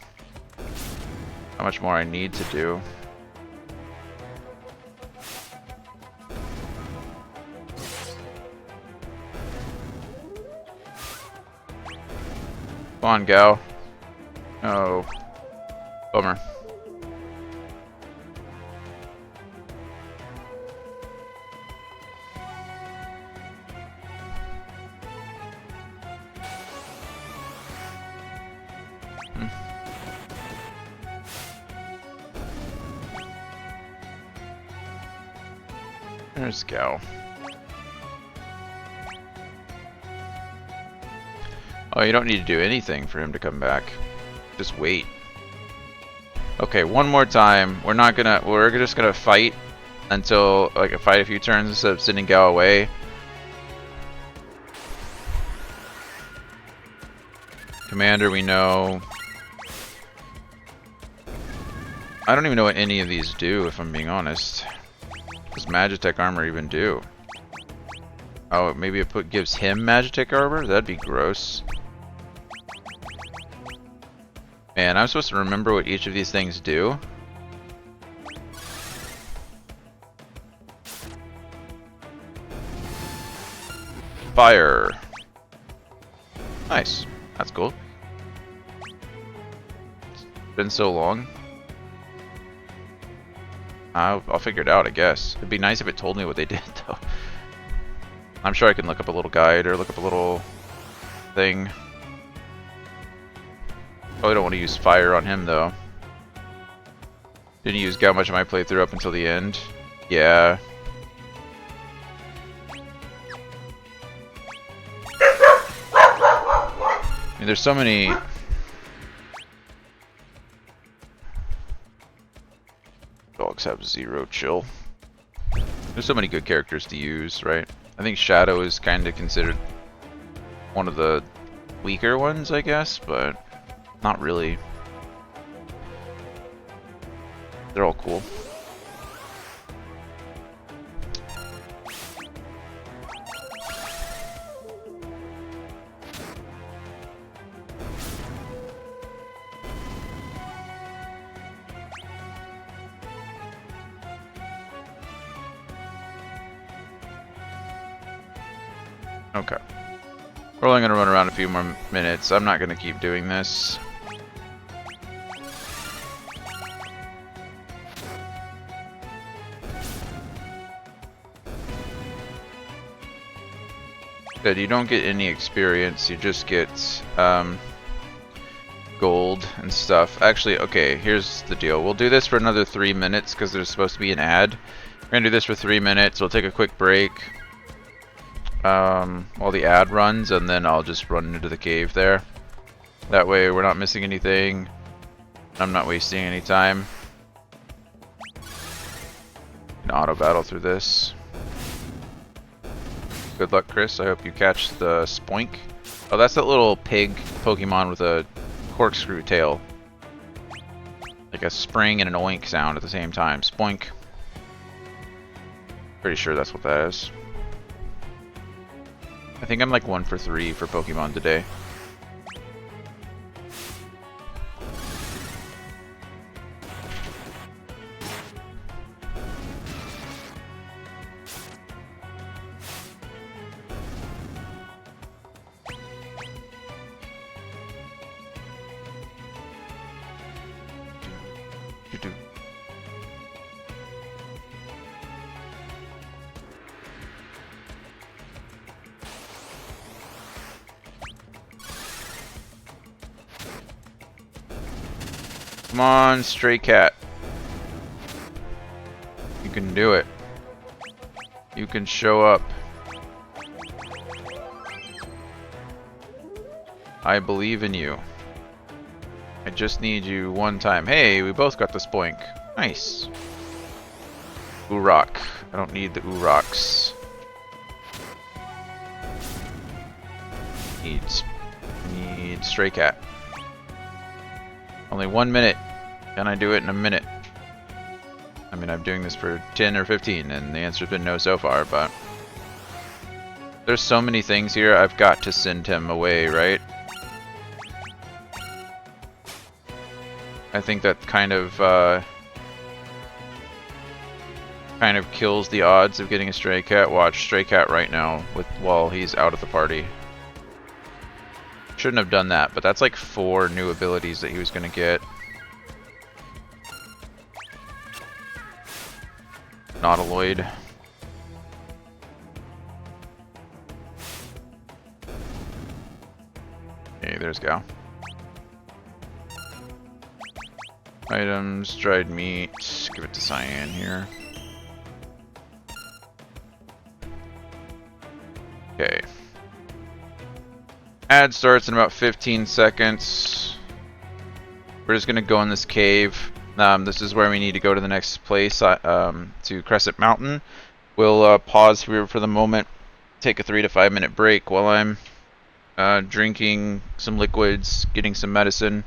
How much more I need to do. Come on, Gao. Oh. Bummer. There's Gao. Oh, you don't need to do anything for him to come back. Just wait. Okay, one more time. We're just gonna fight until, like, fight a few turns instead of sending Gao away. Commander, we know. I don't even know what any of these do, if I'm being honest. What does Magitech armor even do? Oh, maybe it gives him Magitech armor? That'd be gross. Man, I'm supposed to remember what each of these things do. Fire. Nice. That's cool. It's been so long. I'll figure it out, I guess. It'd be nice if it told me what they did, though. I'm sure I can look up a little guide or look up a little thing. Probably don't want to use fire on him, though. Didn't use much of my playthrough up until the end. Yeah. I mean, there's so many... Dogs have 0 chill. There's so many good characters to use, right? I think Shadow is kind of considered one of the weaker ones, I guess, but not really. They're all cool. Okay. We're only going to run around a few more minutes. I'm not going to keep doing this. Good, you don't get any experience, you just get gold and stuff. Actually, okay, here's the deal. We'll do this for another 3 minutes because there's supposed to be an ad. We're going to do this for 3 minutes. We'll take a quick break while the ad runs, and then I'll just run into the cave there. That way we're not missing anything. I'm not wasting any time. Can auto battle through this. Good luck, Chris. I hope you catch the Spoink. Oh, that's that little pig Pokemon with a corkscrew tail. Like a spring and an oink sound at the same time. Spoink. Pretty sure that's what that is. I think I'm like 1 for 3 for Pokemon today. Come on, stray cat. You can do it. You can show up. I believe in you. I just need you one time. Hey, we both got the Spoink. Nice. Urok. I don't need the Uroks. Need stray cat. Only 1 minute. Can I do it in a minute? I mean, I'm doing this for 10 or 15, and the answer's been no so far, but... There's so many things here, I've got to send him away, right? I think that kind of kills the odds of getting a stray cat. Watch, stray cat right now while he's out of the party. Shouldn't have done that, but that's like 4 new abilities that he was going to get. Nautiloid. Okay, there's Gal. Items, dried meat. Give it to Cyan here. Okay. Ad starts in about 15 seconds. We're just gonna go in this cave. This is where we need to go to the next place, to Crescent Mountain. We'll pause here for the moment, take a 3 to 5 minute break while I'm drinking some liquids, getting some medicine.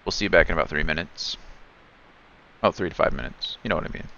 We'll see you back in about 3 minutes. Oh, 3 to 5 minutes. You know what I mean.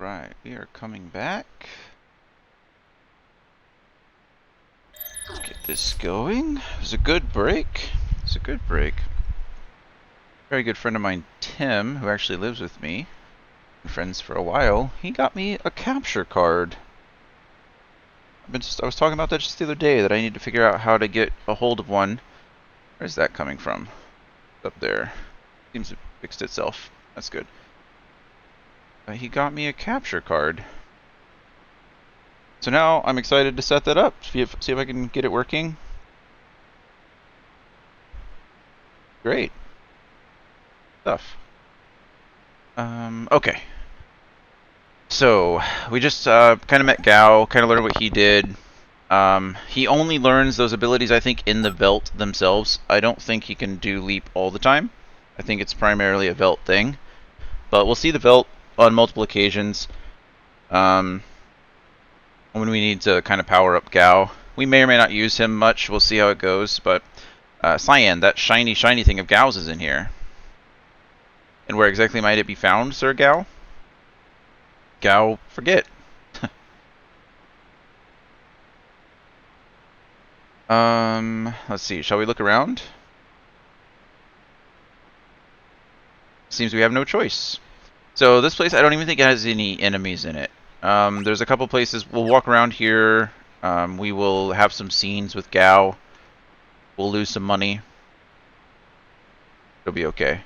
Right, we are coming back. Let's get this going. It was a good break. It's a good break. Very good friend of mine, Tim, who actually lives with me, been friends for a while, he got me a capture card. I was talking about that just the other day, that I need to figure out how to get a hold of one. Where's that coming from? Up there. Seems to have fixed itself. That's good. He got me a capture card. So now I'm excited to set that up. See if I can get it working. Great stuff. Okay. So we just kind of met Gao, kind of learned what he did. He only learns those abilities, I think, in the Velt themselves. I don't think he can do Leap all the time. I think it's primarily a Velt thing. But we'll see the Velt on multiple occasions. When we need to kind of power up Gao. We may or may not use him much. We'll see how it goes. But Cyan, that shiny thing of Gao's is in here. And where exactly might it be found, Sir Gao? Gao, forget. Let's see. Shall we look around? Seems we have no choice. So this place, I don't even think it has any enemies in it. There's a couple places. We'll walk around here. We will have some scenes with Gao. We'll lose some money. It'll be okay.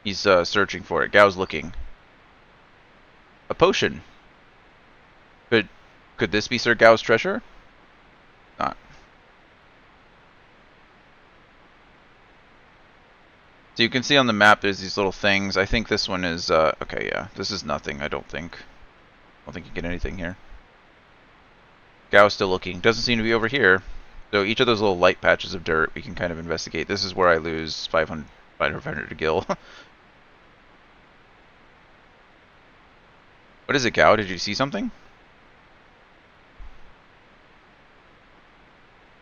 He's searching for it. Gao's looking. A potion. Could this be Sir Gao's treasure? Not. So you can see on the map there's these little things. I think this one is okay, yeah. This is nothing, I don't think. I don't think you get anything here. Gao's still looking. Doesn't seem to be over here. So each of those little light patches of dirt we can kind of investigate. This is where I lose 500 to gil. What is it, Gao? Did you see something?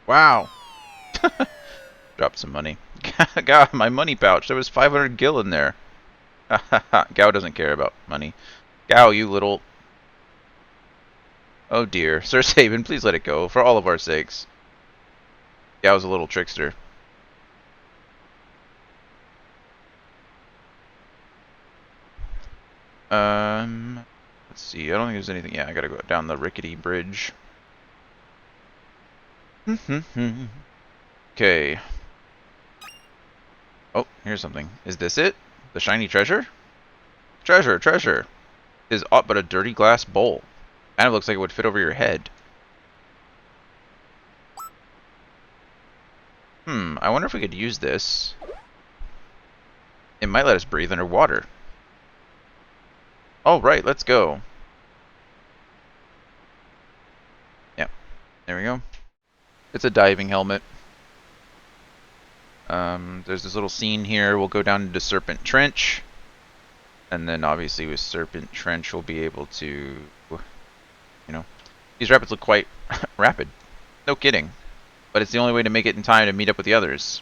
Wow. Dropped some money. Gao, my money pouch. There was 500 gil in there. Gao doesn't care about money. Gao, you little... Oh dear. Sir Saban, please let it go, for all of our sakes. Gao's a little trickster. Let's see. I don't think there's anything... Yeah, I gotta go down the rickety bridge. Okay. Oh, here's something. Is this it? The shiny treasure? Treasure! It is aught but a dirty glass bowl. Kind of looks like it would fit over your head. I wonder if we could use this. It might let us breathe underwater. All right, let's go. Yep, there we go. It's a diving helmet. There's this little scene here. We'll go down into Serpent Trench. And then obviously with Serpent Trench we'll be able to, you know, these rapids look quite rapid. No kidding. But it's the only way to make it in time to meet up with the others.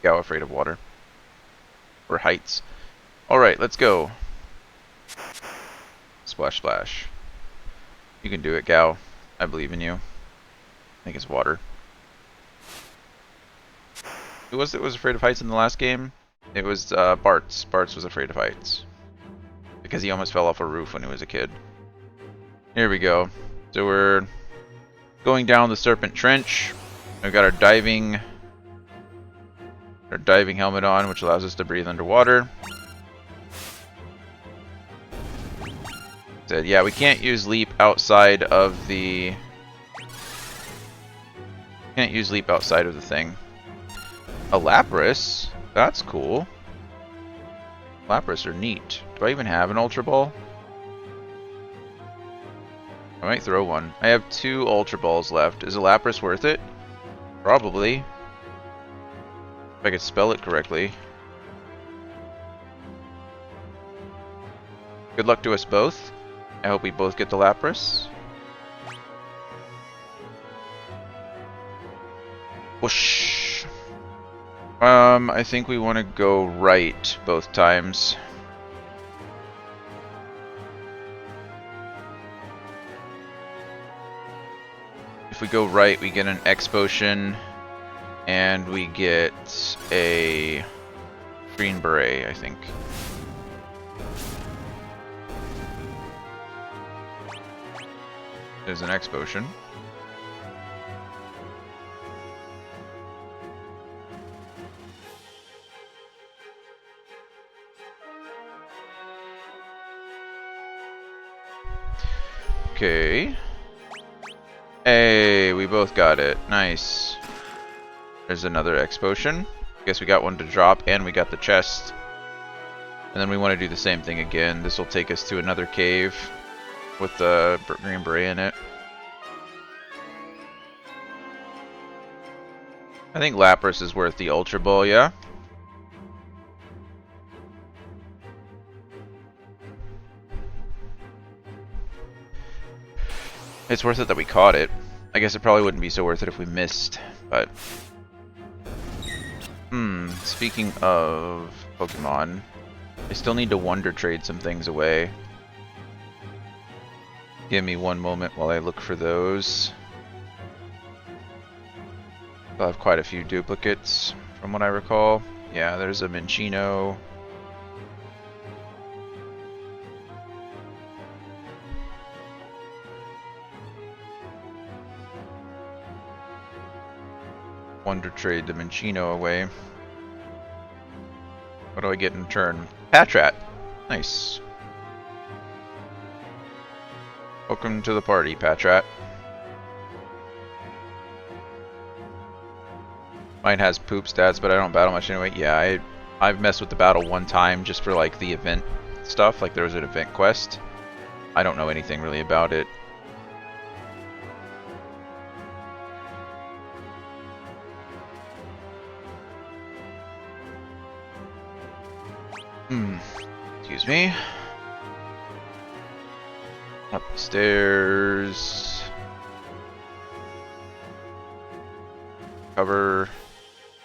Gao afraid of water. Or heights. Alright, let's go. Splash splash. You can do it, Gao. I believe in you. I think it's water. Who was it was afraid of heights in the last game? It was Bartz. Bartz was afraid of heights. Because he almost fell off a roof when he was a kid. Here we go. So we're going down the Serpent Trench. We've got our diving helmet on, which allows us to breathe underwater. Said, yeah, we can't use leap outside of the... Can't use leap outside of the thing. A Lapras? That's cool. Lapras are neat. Do I even have an Ultra Ball? I might throw one. I have 2 Ultra Balls left. Is a Lapras worth it? Probably. If I could spell it correctly. Good luck to us both. I hope we both get the Lapras. Whoosh. I think we want to go right both times. If we go right, we get an X potion, and we get a green beret, I think. There's an X potion. Okay. Hey, we both got it. Nice. There's another X potion. Guess we got one to drop, and we got the chest. And then we want to do the same thing again. This will take us to another cave with the green beret in it. I think Lapras is worth the Ultra Ball, yeah? It's worth it that we caught it. I guess it probably wouldn't be so worth it if we missed, but... speaking of Pokemon, I still need to Wonder Trade some things away. Give me one moment while I look for those. I'll have quite a few duplicates, from what I recall. Yeah, there's a Minccino. Wonder Trade the Minccino away. What do I get in turn? Patrat! Nice. Welcome to the party, Patrat. Mine has poop stats, but I don't battle much anyway. Yeah, I've messed with the battle one time just for like the event stuff. Like there was an event quest. I don't know anything really about it. Excuse me. Upstairs. Cover.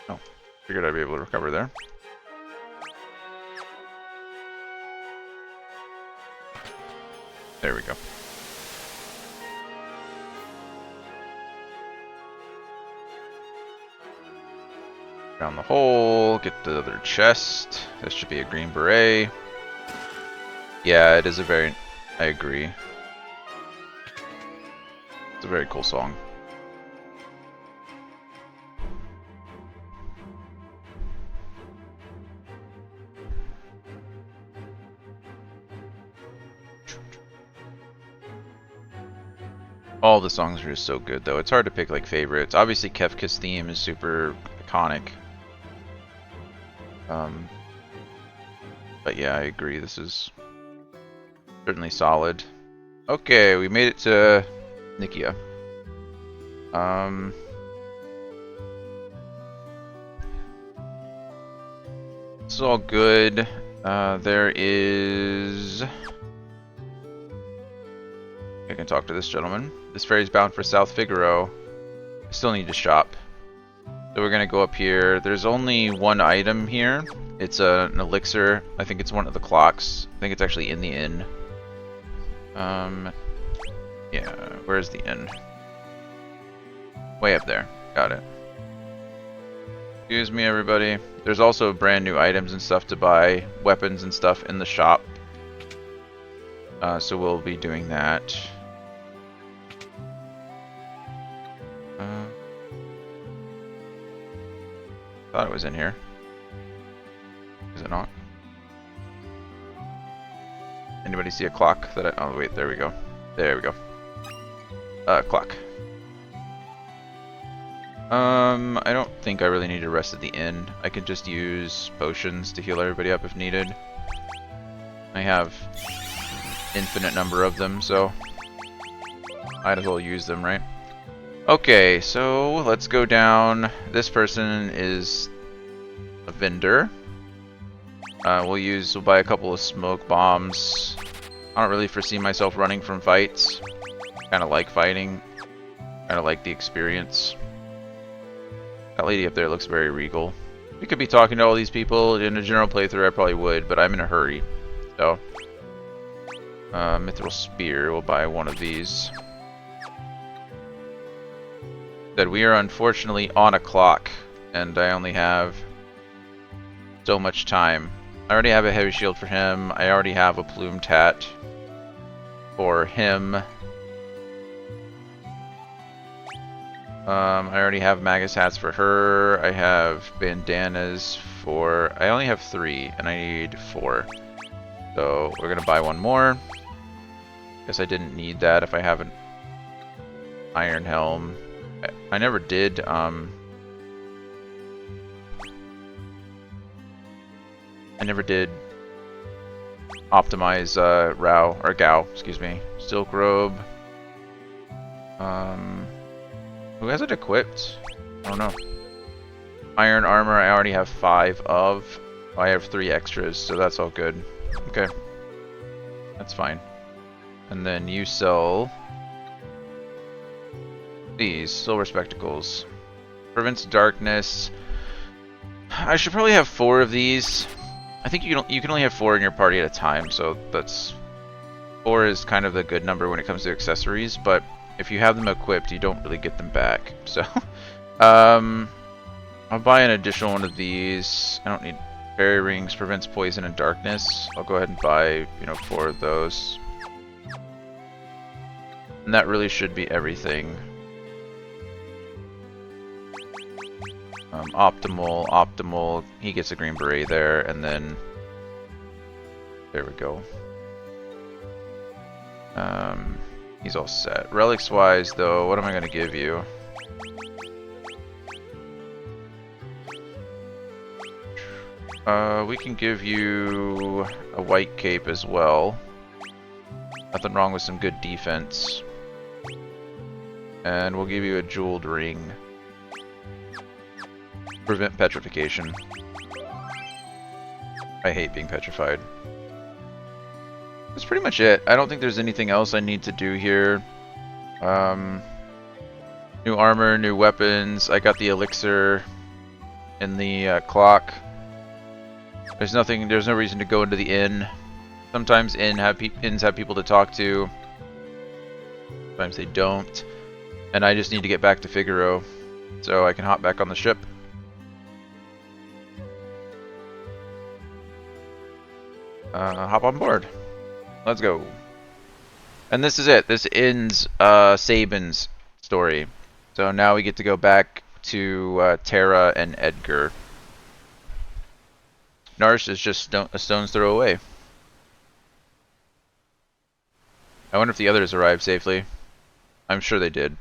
Oh, figured I'd be able to recover there. There we go. Down the hole, get the other chest. This should be a green beret. Yeah, it is a very... I agree. It's a very cool song. All the songs are just so good, though. It's hard to pick like favorites. Obviously, Kefka's theme is super iconic. But yeah, I agree. This is certainly solid. Okay, we made it to Nikia. This is all good. There is... I can talk to this gentleman. This ferry's bound for South Figaro. I still need to shop. So we're gonna go up here. There's only one item here. It's an elixir. I think it's one of the clocks. I think it's actually in the inn. Yeah, where's the inn? Way up there. Got it. Excuse me, everybody. There's also brand new items and stuff to buy, weapons and stuff in the shop. So we'll be doing that. Thought it was in here. Is it not? Anybody see a clock that I... Oh, wait, there we go. There we go. Clock. I don't think I really need to rest at the inn. I can just use potions to heal everybody up if needed. I have infinite number of them, so might as well use them, right? Okay, so let's go down. This person is a vendor. We'll buy a couple of smoke bombs. I don't really foresee myself running from fights. Kind of like fighting. Kind of like the experience. That lady up there looks very regal. We could be talking to all these people in a general playthrough. I probably would, but I'm in a hurry. So, Mithril Spear. We'll buy one of these. That we are unfortunately on a clock, and I only have so much time. I already have a heavy shield for him. I already have a plumed hat for him. I already have Magus hats for her. I have bandanas for... I only have 3, and I need 4. So we're gonna buy one more. Guess I didn't need that if I have an iron helm. I never did, I never did optimize, Gao, excuse me. Silk robe. Who has it equipped? I don't know. Iron armor, I already have 5 of. Oh, I have 3 extras, so that's all good. Okay. That's fine. And then you sell these silver spectacles. Prevents darkness. I should probably have 4 of these. I think you can only have 4 in your party at a time, so that's 4 is kind of the good number when it comes to accessories, but if you have them equipped, you don't really get them back. So, I'll buy an additional one of these. I don't need fairy rings. Prevents poison and darkness. I'll go ahead and buy, 4 of those. And that really should be everything. Optimal. He gets a green beret there, and then there we go. He's all set. Relics wise, though, what am I going to give you? We can give you a white cape as well. Nothing wrong with some good defense. And we'll give you a jeweled ring. Prevent petrification. I hate being petrified. That's pretty much it. I don't think there's anything else I need to do here. New armor, new weapons. I got the elixir in the clock. There's no reason to go into the inn. Sometimes inns have people to talk to. Sometimes they don't. And I just need to get back to Figaro so I can hop back on the ship. Hop on board. Let's go. And this is it. This ends Sabin's story. So now we get to go back to Terra and Edgar. Narsh is just a stone's throw away. I wonder if the others arrived safely. I'm sure they did.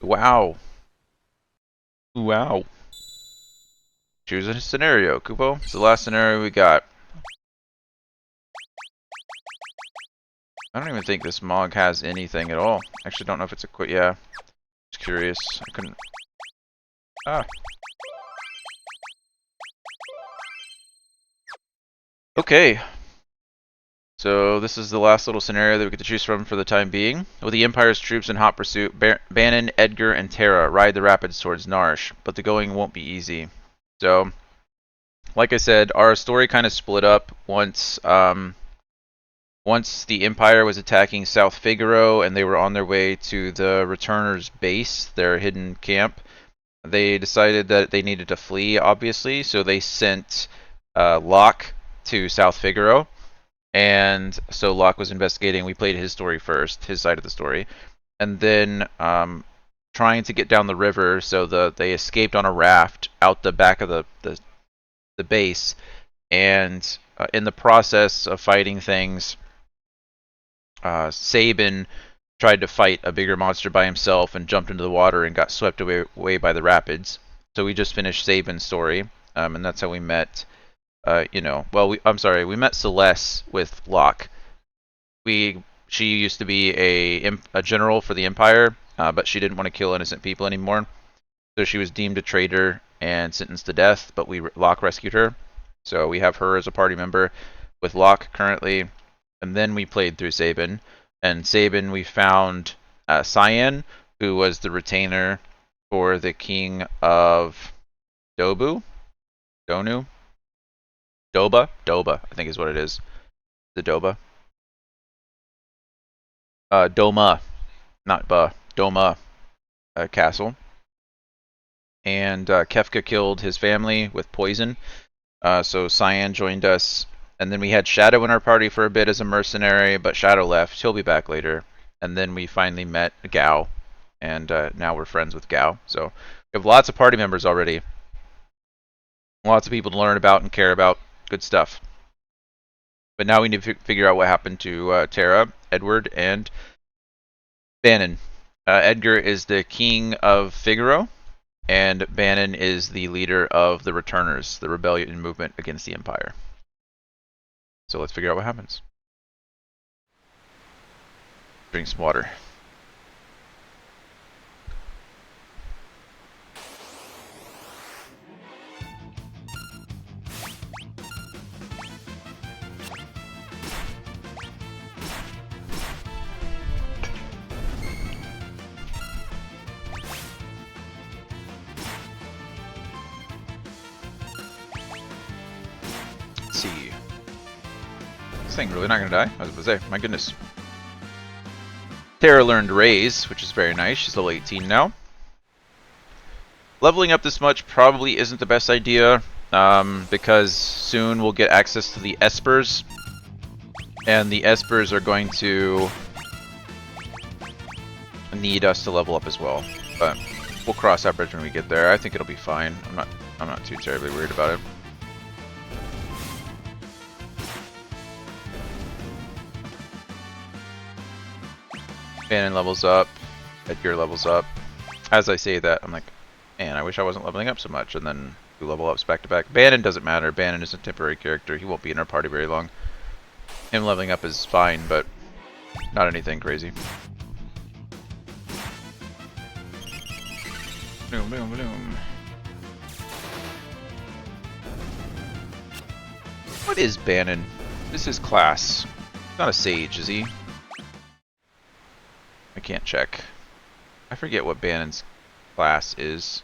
Wow. Wow. Choose a scenario, Kupo. It's the last scenario we got. I don't even think this Mog has anything at all. Actually, don't know if it's equipped. Yeah. Just curious. I couldn't... Ah. Okay. So this is the last little scenario that we get to choose from for the time being. With the Empire's troops in hot pursuit, Bannon, Edgar, and Terra ride the rapids towards Narsh, but the going won't be easy. So, like I said, our story kind of split up once the Empire was attacking South Figaro and they were on their way to the Returners' base, their hidden camp. They decided that they needed to flee, obviously, so they sent Locke to South Figaro. And so Locke was investigating. We played his story first, his side of the story. And then trying to get down the river, so they escaped on a raft out the back of the base. And in the process of fighting things, Sabin tried to fight a bigger monster by himself and jumped into the water and got swept away by the rapids. So we just finished Sabin's story, and that's how we met. We met Celeste with Locke. She used to be a general for the Empire, but she didn't want to kill innocent people anymore. So she was deemed a traitor and sentenced to death, but Locke rescued her. So we have her as a party member with Locke currently. And then we played through Sabin. And Sabin, we found Cyan, who was the retainer for the king of Dobu? Donu? Doba? Doba, I think is what it is. The Doba. Doma, not Ba. Doma castle. And Kefka killed his family with poison. So Cyan joined us. And then we had Shadow in our party for a bit as a mercenary, but Shadow left. He'll be back later. And then we finally met Gao. And now we're friends with Gao. So we have lots of party members already. Lots of people to learn about and care about. Good stuff. But now we need to figure out what happened to Terra, Edward, and Bannon. Edgar is the king of Figaro, and Bannon is the leader of the Returners, the rebellion movement against the Empire. So let's figure out what happens. Drink some water. Let's see. This thing really not gonna die? I was about to say, my goodness. Terra learned Raise, which is very nice. She's level 18 now. Leveling up this much probably isn't the best idea, because soon we'll get access to the Espers, and the Espers are going to need us to level up as well. But we'll cross that bridge when we get there. I think it'll be fine. I'm not too terribly worried about it. Bannon levels up, Edgar levels up. As I say that, I'm like, man, I wish I wasn't leveling up so much, and then we level ups back to back. Bannon doesn't matter. Bannon is a temporary character. He won't be in our party very long. Him leveling up is fine, but not anything crazy. Boom, boom, boom. What is Bannon? This is class. He's not a sage, is he? I can't check. I forget what Bannon's class is.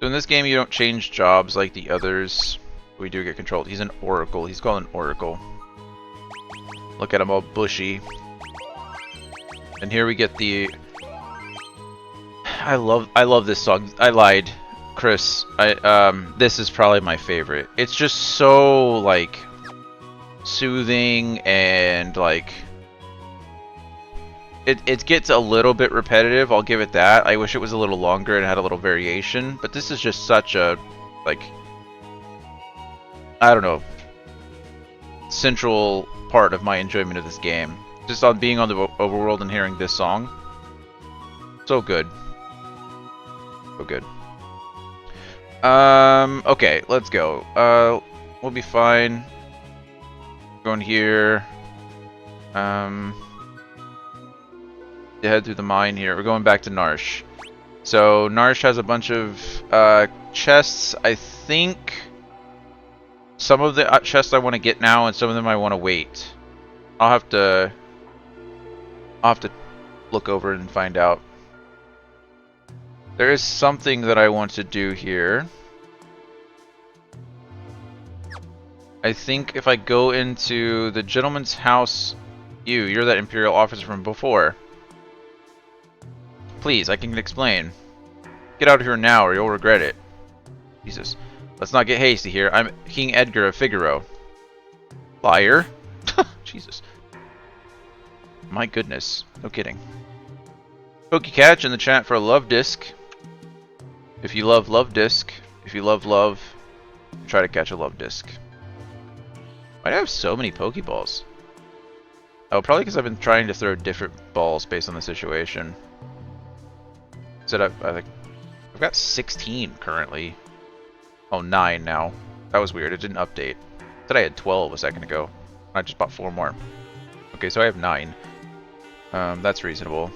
So in this game you don't change jobs like the others. We do get controlled. He's an oracle. He's called an oracle. Look at him all bushy. And here we get the... I love this song. I lied, Chris. This is probably my favorite. It's just so like soothing and like it gets a little bit repetitive. I'll give it that. I wish it was a little longer and had a little variation, but this is just such a like I don't know, central part of my enjoyment of this game. Just on being on the overworld and hearing this song. So good. So good. Okay, let's go. We'll be fine. Going here. To head through the mine here. We're going back to Narsh. So Narsh has a bunch of chests. I think some of the chests I want to get now, and some of them I want to wait. I'll have to look over and find out. There is something that I want to do here. I think if I go into the gentleman's house, you're that Imperial officer from before. Please, I can explain. Get out of here now or you'll regret it. Jesus. Let's not get hasty here. I'm King Edgar of Figaro. Liar. Jesus. My goodness. No kidding. PokeCatch in the chat for a love disc. If you love love disc, if you love love, try to catch a love disc. Why do I have so many Pokeballs? Oh, probably because I've been trying to throw different balls based on the situation. So I've got 16 currently. Oh, 9 now. That was weird. It didn't update. I said I had 12 a second ago. I just bought 4 more. Okay, so I have 9. That's reasonable.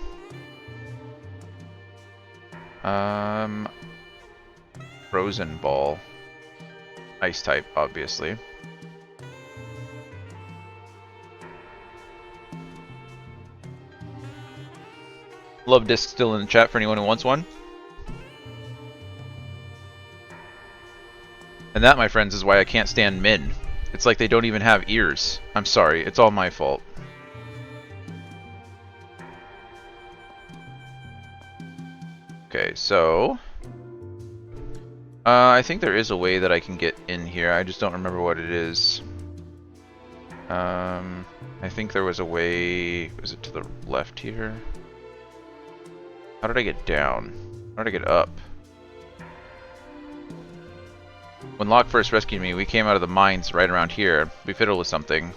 Frozen Ball. Ice type, obviously. Love disc still in the chat for anyone who wants one. And that, my friends, is why I can't stand Min. It's like they don't even have ears. I'm sorry, it's all my fault. Okay, so... I think there is a way that I can get in here. I just don't remember what it is. I think there was a way... Was it to the left here? How did I get down? How did I get up? When Locke first rescued me, we came out of the mines right around here. We fiddled with something.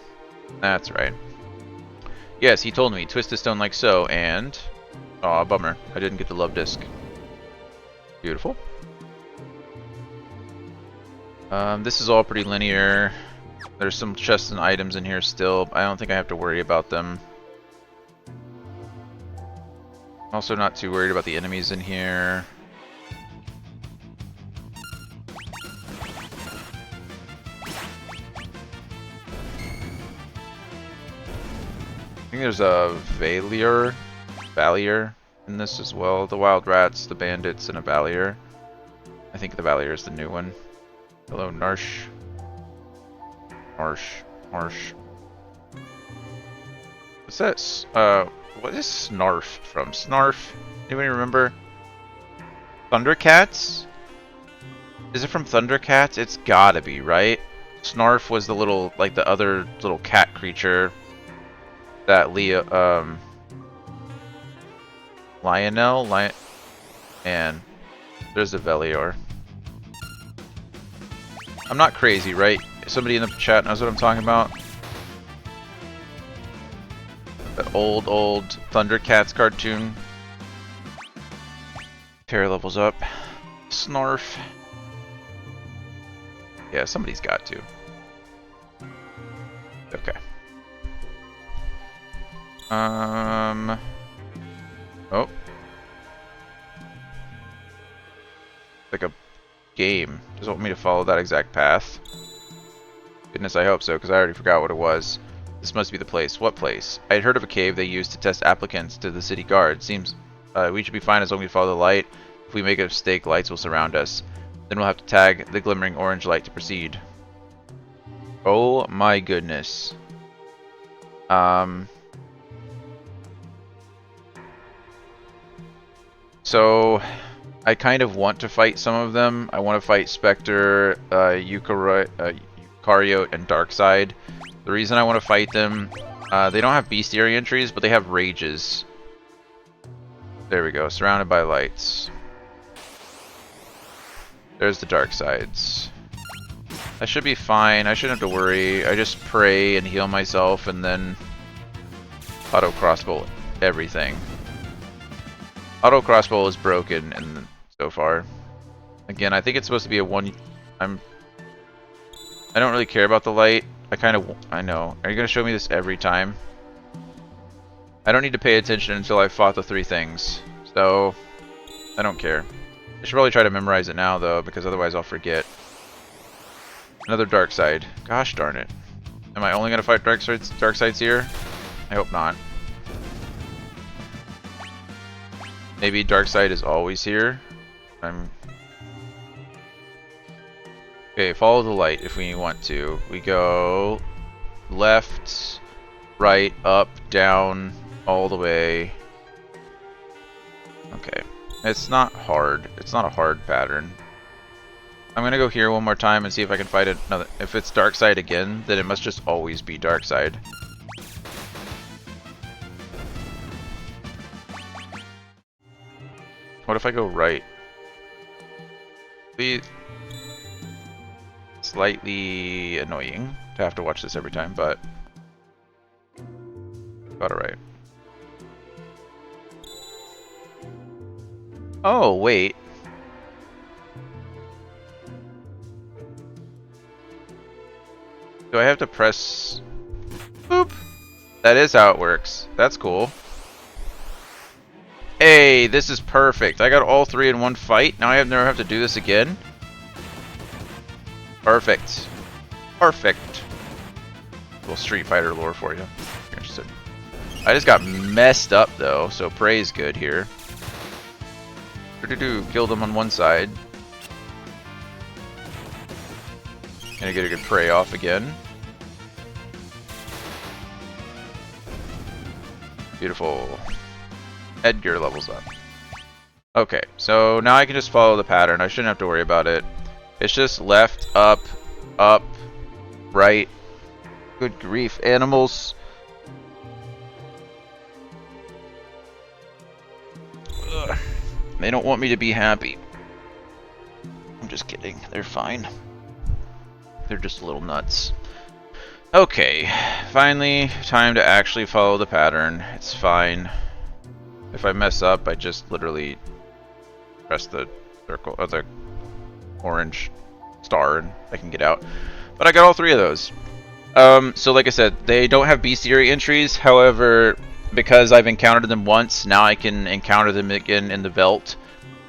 That's right. Yes, he told me. Twist the stone like so, and... Aw, bummer. I didn't get the love disc. Beautiful. This is all pretty linear. There's some chests and items in here still. I don't think I have to worry about them. Also not too worried about the enemies in here. I think there's a Valier in this as well. The wild rats, the bandits, and a Valier. I think the Valier is the new one. Hello, Narsh. Marsh. What's that? What is Snarf from? Snarf? Anybody remember? Thundercats? Is it from Thundercats? It's gotta be, right? Snarf was the little, like the other little cat creature that Lionel? And there's a Velior. I'm not crazy, right? Somebody in the chat knows what I'm talking about. That old Thundercats cartoon. Pair levels up. Snarf. Yeah, somebody's got to. Okay. Oh. Like a game. Does it want me to follow that exact path? Goodness, I hope so, because I already forgot what it was. This must be the place. What place? I had heard of a cave they used to test applicants to the city guard. Seems we should be fine as long as we follow the light. If we make a mistake, lights will surround us. Then we'll have to tag the glimmering orange light to proceed. Oh my goodness. So, I kind of want to fight some of them. I want to fight Spectre, Eukaryote, and Darkseid. The reason I want to fight them, they don't have bestiary entries, but they have rages. There we go, surrounded by lights. There's the Darksides. I should be fine, I shouldn't have to worry. I just pray and heal myself and then auto crossbow everything. Auto crossbow is broken and so far. Again, I think it's supposed to be a one... I don't really care about the light. I know. Are you going to show me this every time? I don't need to pay attention until I've fought the three things. So, I don't care. I should probably try to memorize it now, though, because otherwise I'll forget. Another Darkseid. Gosh darn it. Am I only going to fight Darksides here? I hope not. Maybe Darkseid is always here. Okay, follow the light if we want to. We go left, right, up, down, all the way. Okay. It's not hard. It's not a hard pattern. I'm gonna go here one more time and see if I can fight another. If it's Darkseid again, then it must just always be Darkseid. What if I go right? Please. Slightly annoying to have to watch this every time, but about alright. Oh, wait. Do I have to press... Boop! That is how it works. That's cool. Hey, this is perfect. I got all three in one fight. Now I never have to do this again. Perfect. Perfect. Little Street Fighter lore for you. If you're interested. I just got messed up though, so pray's good here. Killed him on one side. Gonna get a good prey off again. Beautiful. Edgar levels up. Okay, so now I can just follow the pattern. I shouldn't have to worry about it. It's just left, up, right. Good grief, animals. Ugh. They don't want me to be happy. I'm just kidding. They're fine. They're just a little nuts. Okay, finally, time to actually follow the pattern. It's fine. If I mess up, I just literally press the circle or the orange star and I can get out. But I got all three of those. So like I said, they don't have bestiary entries. However, because I've encountered them once, now I can encounter them again in the Veldt.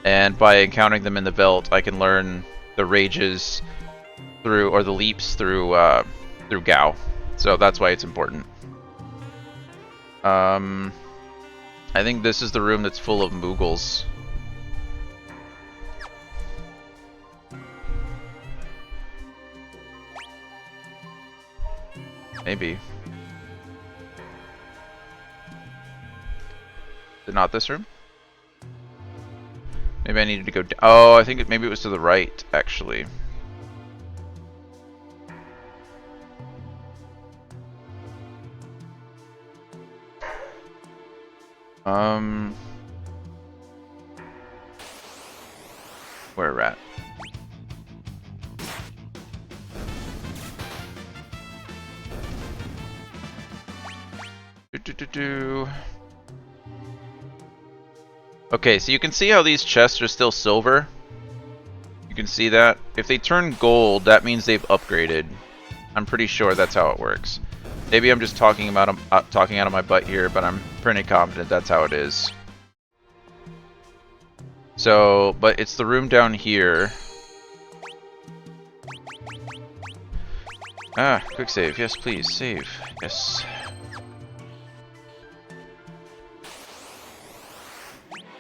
And by encountering them in the Veldt, I can learn the rages through, or the leaps through Gao. So that's why it's important. I think this is the room that's full of Moogles. Maybe. Is it not this room? Maybe I needed to go down. Oh, I think maybe it was to the right, actually. Where we're at. Okay, so you can see how these chests are still silver. You can see that. If they turn gold, that means they've upgraded. I'm pretty sure that's how it works. Maybe I'm just talking out of my butt here, but I'm pretty confident that's how it is. So, but it's the room down here. Ah, quick save. Yes, please, save. Yes.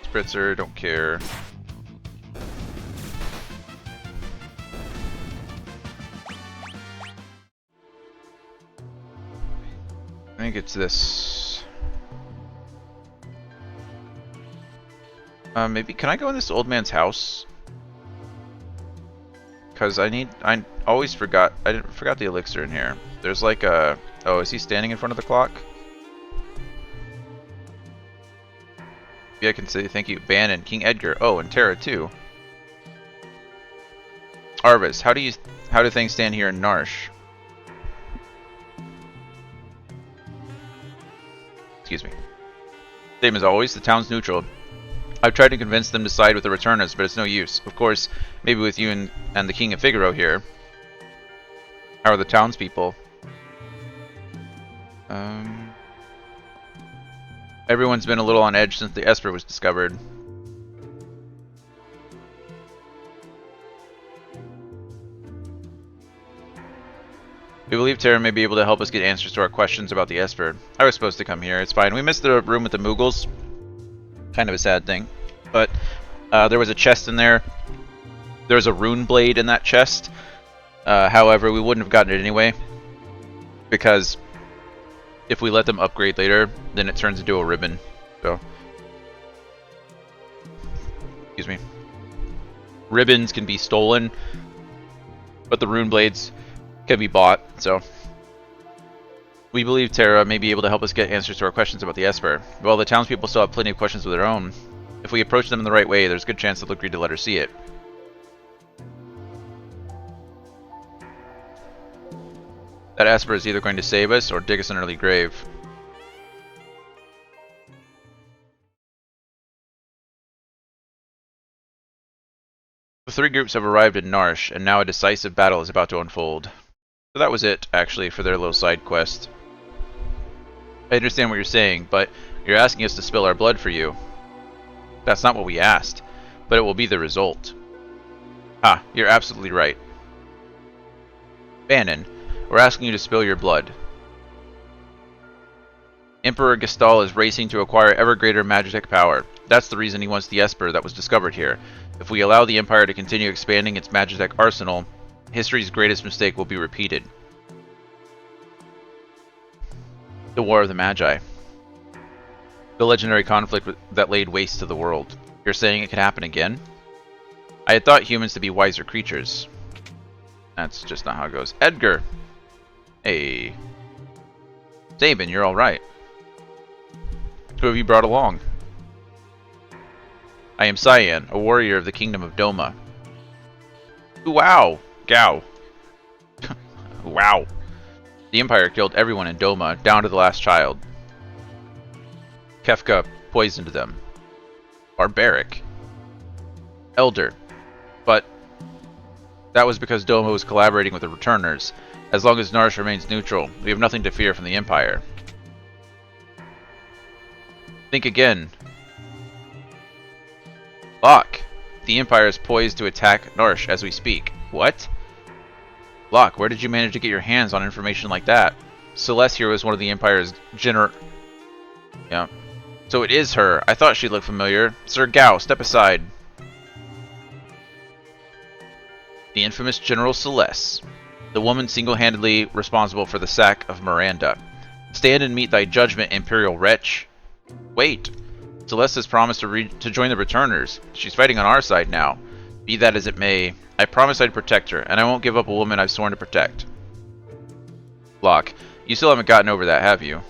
Spritzer, don't care. I think it's this. Maybe, can I go in this old man's house? Because I always forgot, forgot the elixir in here. There's like a, oh, is he standing in front of the clock? Maybe I can say thank you, Bannon, King Edgar, oh, and Terra too. Arvis, how do things stand here in Narsh? Excuse me. Same as always, the town's neutral. I've tried to convince them to side with the returners, but it's no use. Of course, maybe with you and the King of Figaro here. How are the townspeople? Everyone's been a little on edge since the Esper was discovered. We believe Terra may be able to help us get answers to our questions about the Esper. I was supposed to come here. It's fine. We missed the room with the Moogles. Kind of a sad thing. But there was a chest in there. There's a rune blade in that chest. However, we wouldn't have gotten it anyway. Because if we let them upgrade later, then it turns into a ribbon. So, excuse me. Ribbons can be stolen, but the rune blades can be bought. So, we believe Terra may be able to help us get answers to our questions about the Esper. While the townspeople still have plenty of questions of their own, if we approach them in the right way, there's a good chance they'll agree to let her see it. That Esper is either going to save us or dig us an early grave. The three groups have arrived in Narsh, and now a decisive battle is about to unfold. So that was it, actually, for their little side quest. I understand what you're saying, but you're asking us to spill our blood for you. That's not what we asked, but it will be the result. Ah, you're absolutely right. Bannon, we're asking you to spill your blood. Emperor Gestal is racing to acquire ever greater magic power. That's the reason he wants the Esper that was discovered here. If we allow the Empire to continue expanding its magic arsenal, history's greatest mistake will be repeated. The War of the Magi. The legendary conflict that laid waste to the world. You're saying it could happen again? I had thought humans to be wiser creatures. That's just not how it goes. Edgar! Hey. Sabin, you're alright. Who have you brought along? I am Cyan, a warrior of the kingdom of Doma. Wow! Gao. Wow. The Empire killed everyone in Doma, down to the last child. Kefka poisoned them. Barbaric. Elder. But that was because Doma was collaborating with the Returners. As long as Narsh remains neutral, we have nothing to fear from the Empire. Think again. Locke. The Empire is poised to attack Narsh as we speak. What? Locke, where did you manage to get your hands on information like that? Celeste here was one of the Empire's Yeah. So it is her. I thought she looked familiar. Sir Gao, step aside. The infamous General Celeste. The woman single-handedly responsible for the sack of Miranda. Stand and meet thy judgment, Imperial wretch. Wait. Celeste has promised to join the Returners. She's fighting on our side now. Be that as it may, I promised I'd protect her, and I won't give up a woman I've sworn to protect. Locke, you still haven't gotten over that, have you?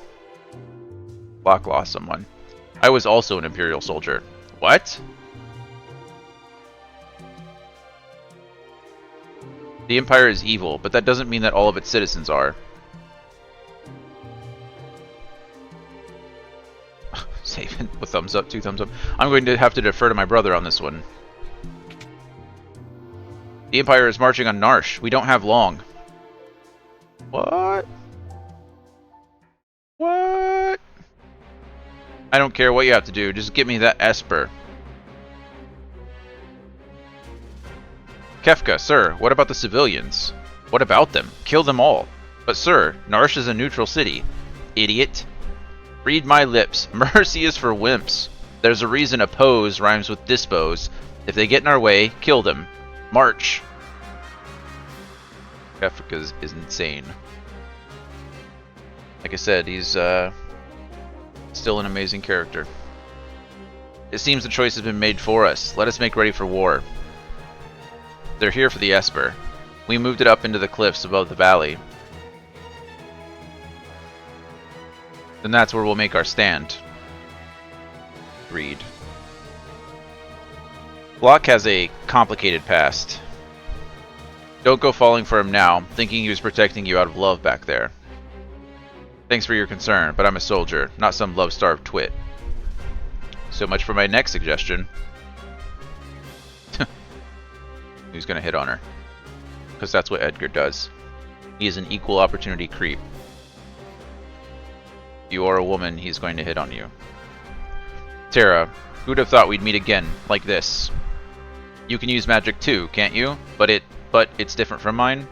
Locke lost someone. I was also an Imperial soldier. What? The Empire is evil, but that doesn't mean that all of its citizens are. Sabin, with thumbs up, 2 thumbs up. I'm going to have to defer to my brother on this one. The Empire is marching on Narsh. We don't have long. What? What? I don't care what you have to do. Just get me that Esper. Kefka, sir, what about the civilians? What about them? Kill them all. But sir, Narsh is a neutral city. Idiot. Read my lips. Mercy is for wimps. There's a reason oppose rhymes with dispose. If they get in our way, kill them. March. Kefka is insane. Like I said, he's still an amazing character. It seems the choice has been made for us. Let us make ready for war. They're here for the Esper. We moved it up into the cliffs above the valley. Then that's where we'll make our stand. Read. Locke has a complicated past. Don't go falling for him now, thinking he was protecting you out of love back there. Thanks for your concern, but I'm a soldier, not some love-starved twit. So much for my next suggestion. Who's gonna hit on her? Because that's what Edgar does. He is an equal opportunity creep. If you are a woman, he's going to hit on you. Terra, who'd have thought we'd meet again, like this? You can use magic too, can't you? But it's different from mine.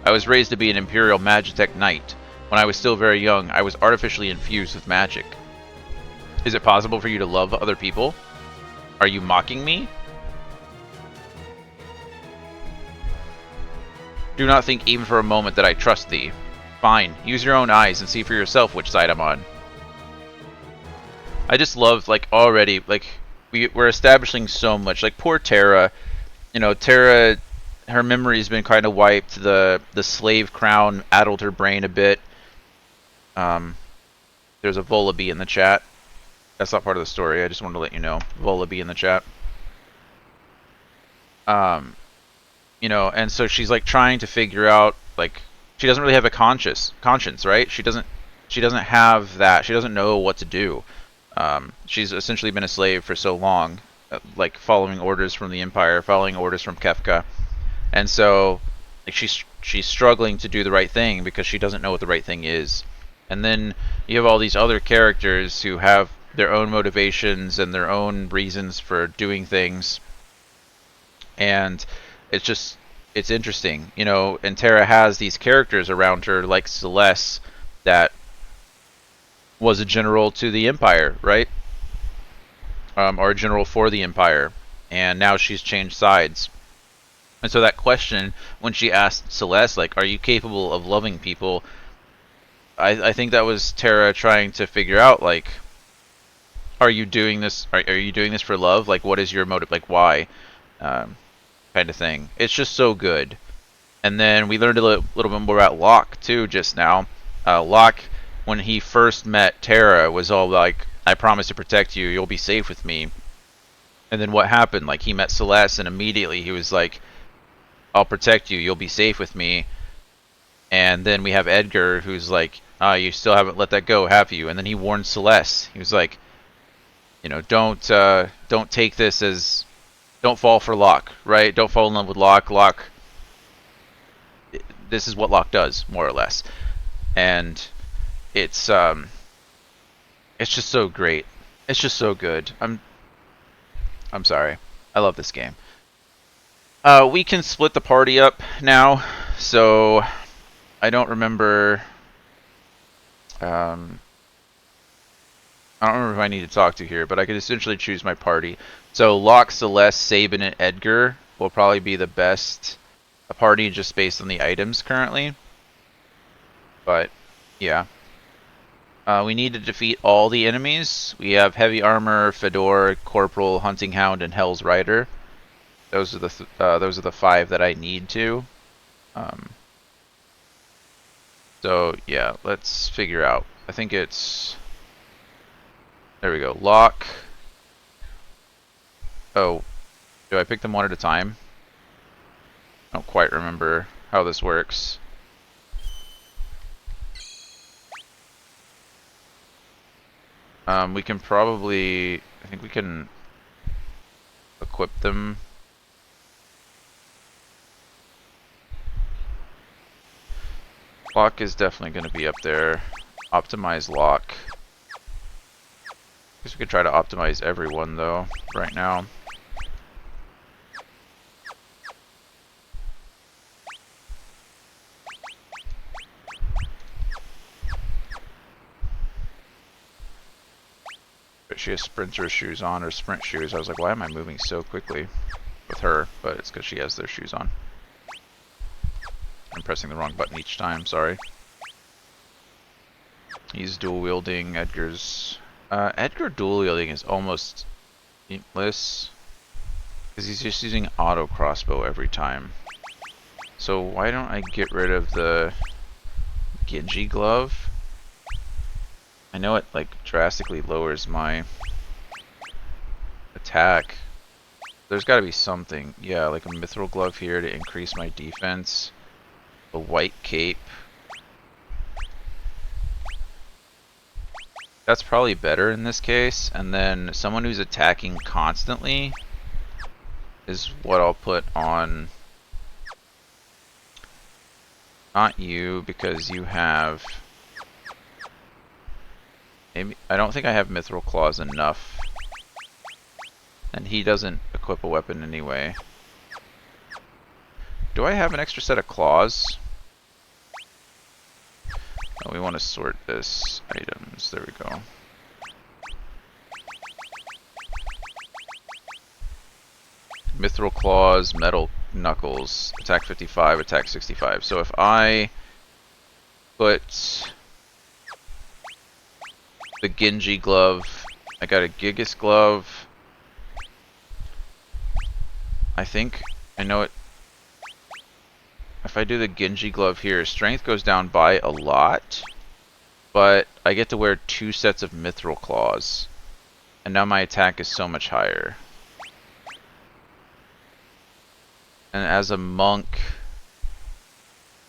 I was raised to be an Imperial Magitech Knight. When I was still very young, I was artificially infused with magic. Is it possible for you to love other people? Are you mocking me? Do not think even for a moment that I trust thee. Fine, use your own eyes and see for yourself which side I'm on. I just love, like, already, like, we're establishing so much. Like, poor Terra, you know, Terra, her memory's been kind of wiped. The slave crown addled her brain a bit. There's a Volibee in the chat. That's not part of the story. I just wanted to let you know. Volibee in the chat. You know, and so she's like trying to figure out, like, she doesn't really have a conscience, right? She doesn't have that. She doesn't know what to do. She's essentially been a slave for so long, like following orders from the Empire, following orders from Kefka, and so like she's struggling to do the right thing because she doesn't know what the right thing is. And then you have all these other characters who have their own motivations and their own reasons for doing things, and it's interesting, you know. And Terra has these characters around her like Celeste that was a general to the Empire, right? Or a general for the Empire, and now she's changed sides. And so that question, when she asked Celeste, like, "Are you capable of loving people?" I think that was Terra trying to figure out, like, are you doing this? Are you doing this for love? Like, what is your motive? Like, why? Kind of thing. It's just so good. And then we learned a little bit more about Locke too just now. Locke, when he first met Terra, was all like, "I promise to protect you. You'll be safe with me." And then what happened? Like, he met Celeste, and immediately he was like, "I'll protect you. You'll be safe with me." And then we have Edgar, who's like, "You still haven't let that go, have you?" And then he warned Celeste. He was like, "You know, don't take this as, don't fall for Locke, right? Don't fall in love with Locke. Locke, this is what Locke does, more or less." And it's just so great. It's just so good. I'm sorry. I love this game. We can split the party up now, so I don't remember. I don't remember who I need to talk to here, but I could essentially choose my party. So Locke, Celeste, Sabin, and Edgar will probably be the best party just based on the items currently. But yeah. We need to defeat all the enemies. We have Heavy Armor, Fedor, Corporal, Hunting Hound, and Hell's Rider. Those are the 5 that I need to. So yeah, let's figure out. I think it's, there we go. Locke. Oh, do I pick them one at a time? I don't quite remember how this works. We can probably, I think we can equip them. Locke is definitely going to be up there. Optimize Locke. Guess we could try to optimize everyone though, right now. But she has sprinter shoes on, or sprint shoes. I was like, why am I moving so quickly with her? But it's because she has their shoes on. I'm pressing the wrong button each time, sorry. He's dual wielding. Edgar dual wielding is almost pointless, because he's just using auto crossbow every time. So why don't I get rid of the Genji glove? I know it like drastically lowers my attack. There's got to be something. Yeah, like a mithril glove here to increase my defense. A white cape. That's probably better in this case. And then someone who's attacking constantly is what I'll put on. Not you, because you have... Maybe, I don't think I have mithril claws enough. And he doesn't equip a weapon anyway. Do I have an extra set of claws? Oh, we want to sort this items. There we go. Mithril claws, metal knuckles, attack 55, attack 65. So if I put the Genji glove, I got a Gigas glove. I think I know it. If I do the Genji glove here, strength goes down by a lot, but I get to wear 2 sets of mithril claws, and now my attack is so much higher. And as a monk,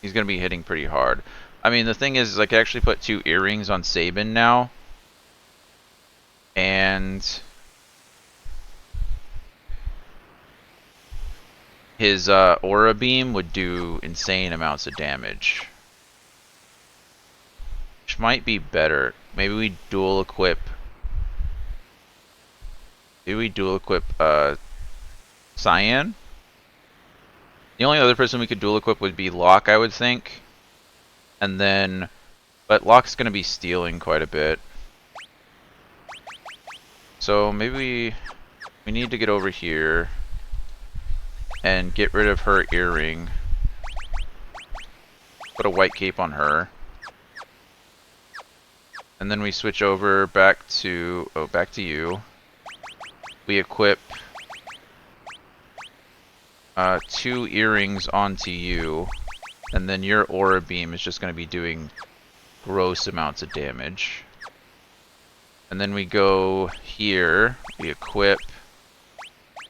he's gonna be hitting pretty hard. I mean, the thing is, I can actually put 2 earrings on Sabin now, and his aura beam would do insane amounts of damage, which might be better. Maybe we dual equip. Maybe we dual equip Cyan. The only other person we could dual equip would be Locke, I would think. And then, but Locke's gonna be stealing quite a bit. So maybe we need to get over here and get rid of her earring. Put a white cape on her. And then we switch over back to you. We equip 2 earrings onto you, and then your aura beam is just going to be doing gross amounts of damage. And then we go here, we equip.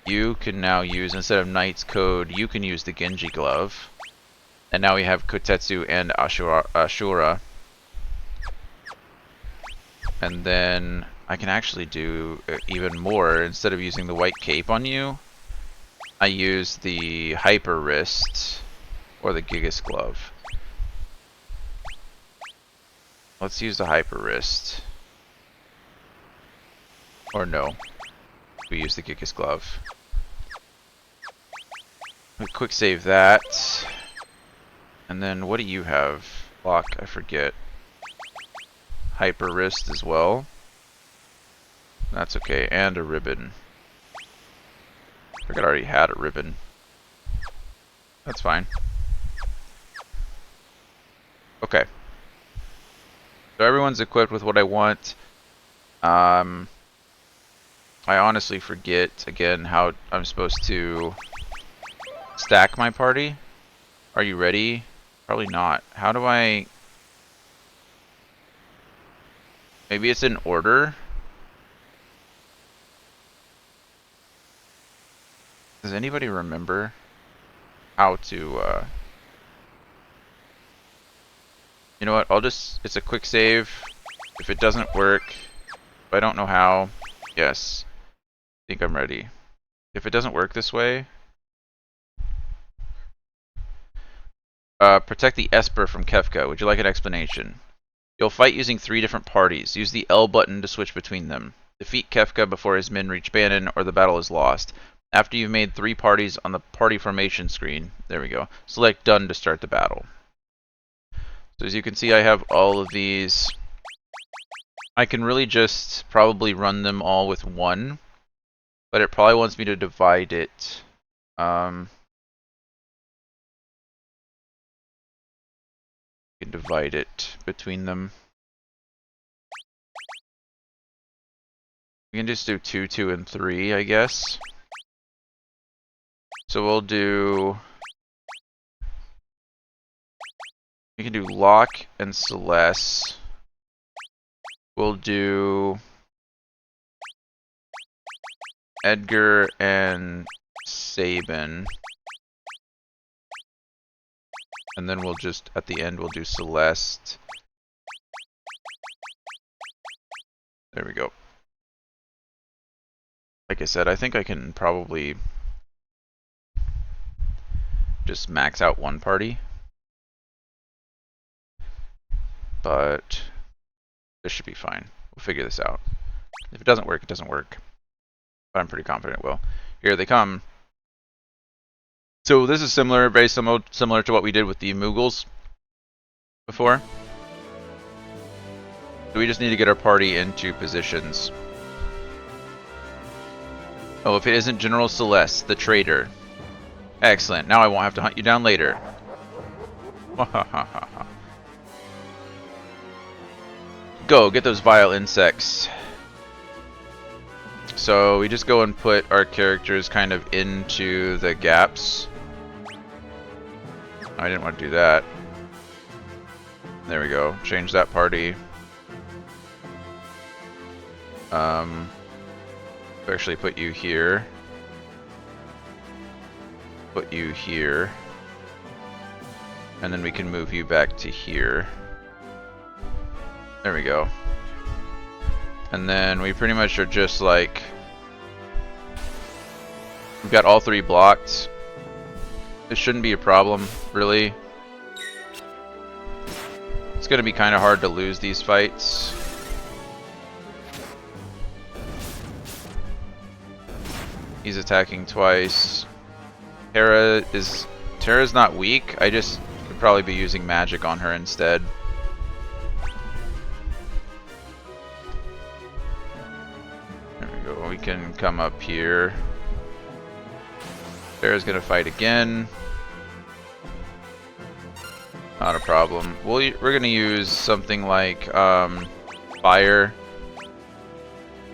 You can now use, instead of Knight's Code, you can use the Genji Glove. And now we have Kotetsu and Ashura. And then I can actually do even more. Instead of using the white cape on you, I use the Hyper Wrist or the Gigas Glove. Let's use the Hyper Wrist. Or no, we use the Gigas Glove. We quick save that. And then what do you have? Lock, I forget. Hyper Wrist as well. That's okay, and a ribbon. I think I already had a ribbon. That's fine. Okay. So everyone's equipped with what I want. I honestly forget, again, how I'm supposed to stack my party. Are you ready? Probably not. How do I... Maybe it's in order? Does anybody remember how to, You know what, I'll just, it's a quick save. If it doesn't work, if I don't know how, yes, I think I'm ready. If it doesn't work this way, protect the Esper from Kefka. Would you like an explanation? You'll fight using 3 different parties. Use the L button to switch between them. Defeat Kefka before his men reach Bannon, or the battle is lost. After you've made 3 parties on the party formation screen, there we go, select done to start the battle. So as you can see, I have all of these. I can really just probably run them all with 1, but it probably wants me to divide it. You can divide it between them. We can just do 2, 2, and 3, I guess. So we'll do... We can do Locke and Celeste. We'll do Edgar and Sabin. And then we'll just, at the end, we'll do Celeste. There we go. Like I said, I think I can probably just max out 1 party. But this should be fine. We'll figure this out. If it doesn't work, it doesn't work. But I'm pretty confident it will. Here they come. So this is similar, very similar to what we did with the Mughals before. So we just need to get our party into positions. Oh, if it isn't General Celeste, the traitor. Excellent. Now I won't have to hunt you down later. Go, get those vile insects. So we just go and put our characters kind of into the gaps. I didn't want to do that. There we go. Change that party. Actually put you here. Put you here. And then we can move you back to here. There we go. And then we pretty much are just like... We've got all 3 blocked. This shouldn't be a problem, really. It's going to be kind of hard to lose these fights. He's attacking twice. Terra's not weak. I just could probably be using magic on her instead. There we go. We can come up here. Sarah's gonna fight again. Not a problem. We're gonna use something like fire.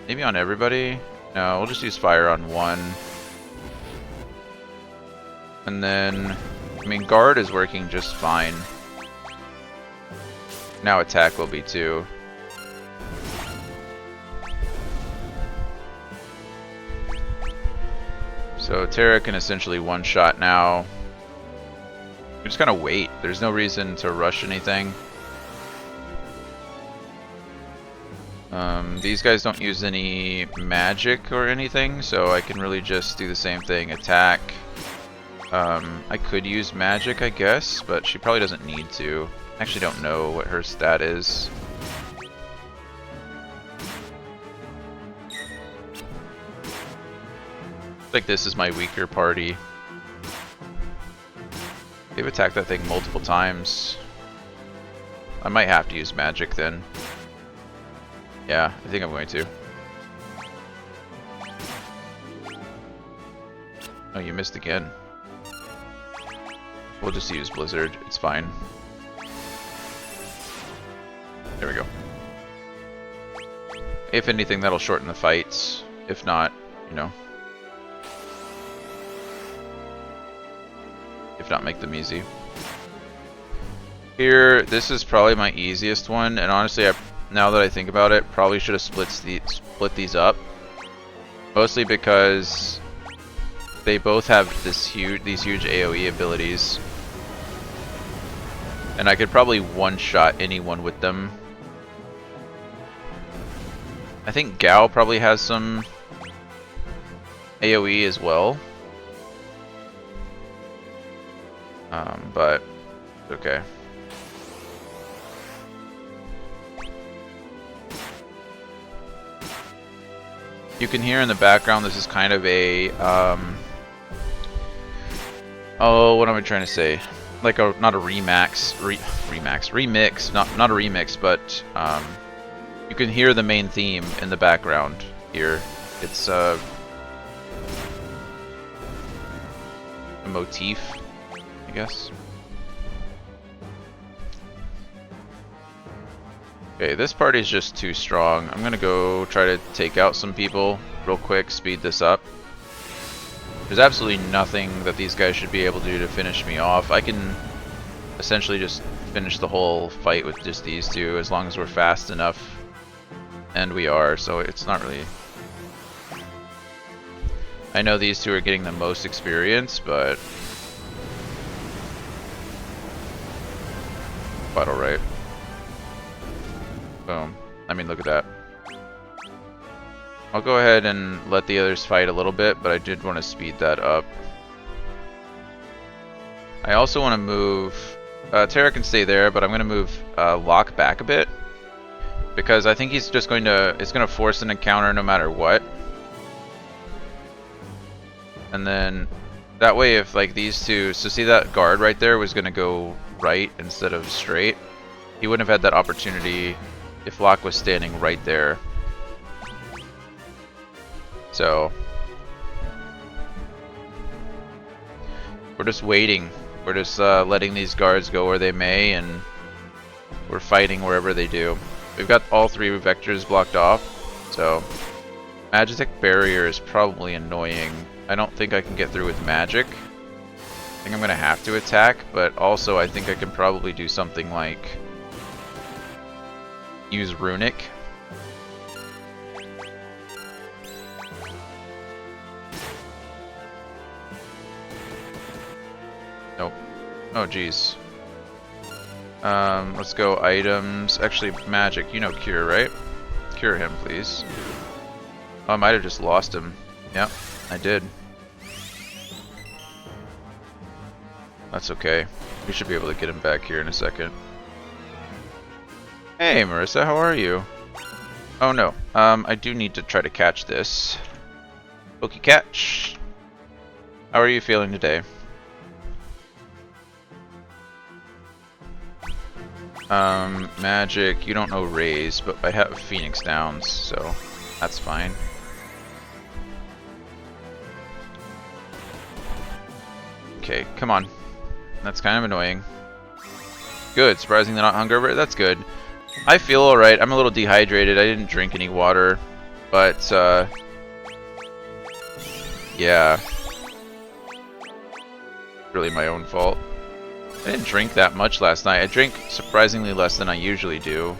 Maybe on everybody? No, we'll just use fire on one. And then, I mean, guard is working just fine. Now attack will be too. So Terra can essentially one-shot now. We just gotta wait. There's no reason to rush anything. These guys don't use any magic or anything, so I can really just do the same thing. Attack. I could use magic, I guess, but she probably doesn't need to. I actually don't know what her stat is. Like this is my weaker party. They've attacked that thing multiple times. I might have to use magic then. Yeah, I think I'm going to. Oh, you missed again. We'll just use Blizzard, it's fine. There we go. If anything, that'll shorten the fights. If not, you know. If not, make them easy. Here, this is probably my easiest one, and honestly, now that I think about it, probably should have split these up. Mostly because they both have these huge AoE abilities, and I could probably one-shot anyone with them. I think Gao probably has some AoE as well. But okay. You can hear in the background this is kind of a oh, what am I trying to say? Like a not a remix, not a remix, but you can hear the main theme in the background here. It's a motif, I guess. Okay, this party is just too strong. I'm gonna go try to take out some people real quick, speed this up. There's absolutely nothing that these guys should be able to do to finish me off. I can essentially just finish the whole fight with just these two as long as we're fast enough. And we are, so it's not really... I know these two are getting the most experience, but... quite alright. Boom. I mean, look at that. I'll go ahead and let the others fight a little bit, but I did want to speed that up. I also want to move... Terra can stay there, but I'm going to move Locke back a bit. Because I think he's just going to... it's going to force an encounter no matter what. And then... that way if like these two... so see that guard right there was going to go right instead of straight? He wouldn't have had that opportunity if Locke was standing right there. So we're just waiting. We're just letting these guards go where they may, and we're fighting wherever they do. We've got all three vectors blocked off, so Magitek Barrier is probably annoying. I don't think I can get through with magic. I think I'm gonna have to attack, but also I think I can probably do something like use Runic. Nope. Oh geez. Let's go items. Actually, magic. You know cure, right? Cure him, please. Oh, I might have just lost him. Yep, I did. That's okay. We should be able to get him back here in a second. Hey, Marissa, how are you? Oh no, I do need to try to catch this. Okay, catch. How are you feeling today? Magic, you don't know raise, but I have Phoenix Downs, so that's fine. Okay, come on. That's kind of annoying. Good, surprisingly not hungover. That's good. I feel alright. I'm a little dehydrated. I didn't drink any water. But, yeah. Really my own fault. I didn't drink that much last night. I drank surprisingly less than I usually do.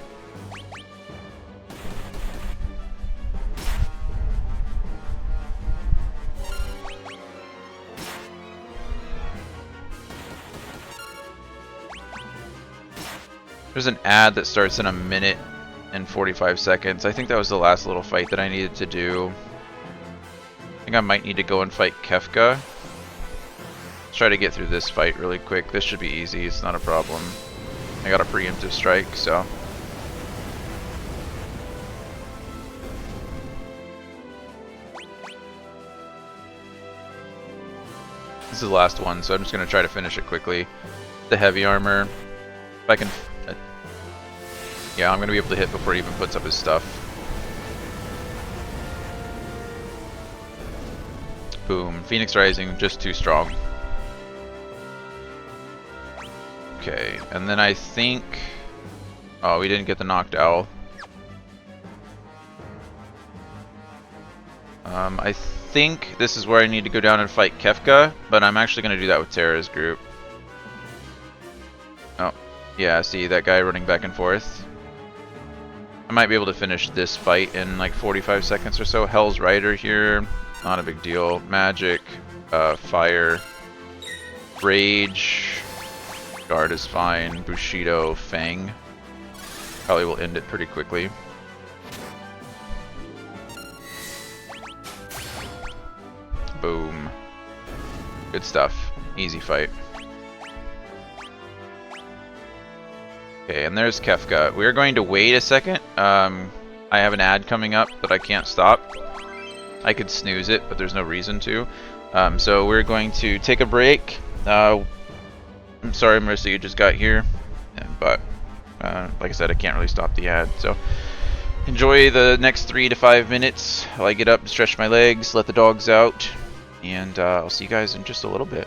There's an ad that starts in 1 minute and 45 seconds. I think that was the last little fight that I needed to do. I think I might need to go and fight Kefka. Let's try to get through this fight really quick. This should be easy. It's not a problem. I got a preemptive strike, so... This is the last one, so I'm just going to try to finish it quickly. The heavy armor. If I can... yeah, I'm going to be able to hit before he even puts up his stuff. Boom. Phoenix Rising, just too strong. Okay, and then I think... oh, we didn't get the knocked owl. I think this is where I need to go down and fight Kefka, but I'm actually going to do that with Terra's group. Oh, yeah, see that guy running back and forth? I might be able to finish this fight in like 45 seconds or so. Hell's Rider here, not a big deal. Magic, Fire, Rage, Guard is fine. Bushido, Fang. Probably will end it pretty quickly. Boom. Good stuff. Easy fight. Okay, and there's Kefka. We're going to wait a second. I have an ad coming up that I can't stop. I could snooze it, but there's no reason to. So we're going to take a break. I'm sorry, Marissa, you just got here. But, like I said, I can't really stop the ad. So enjoy the next 3 to 5 minutes while I get up, stretch my legs, let the dogs out. And I'll see you guys in just a little bit.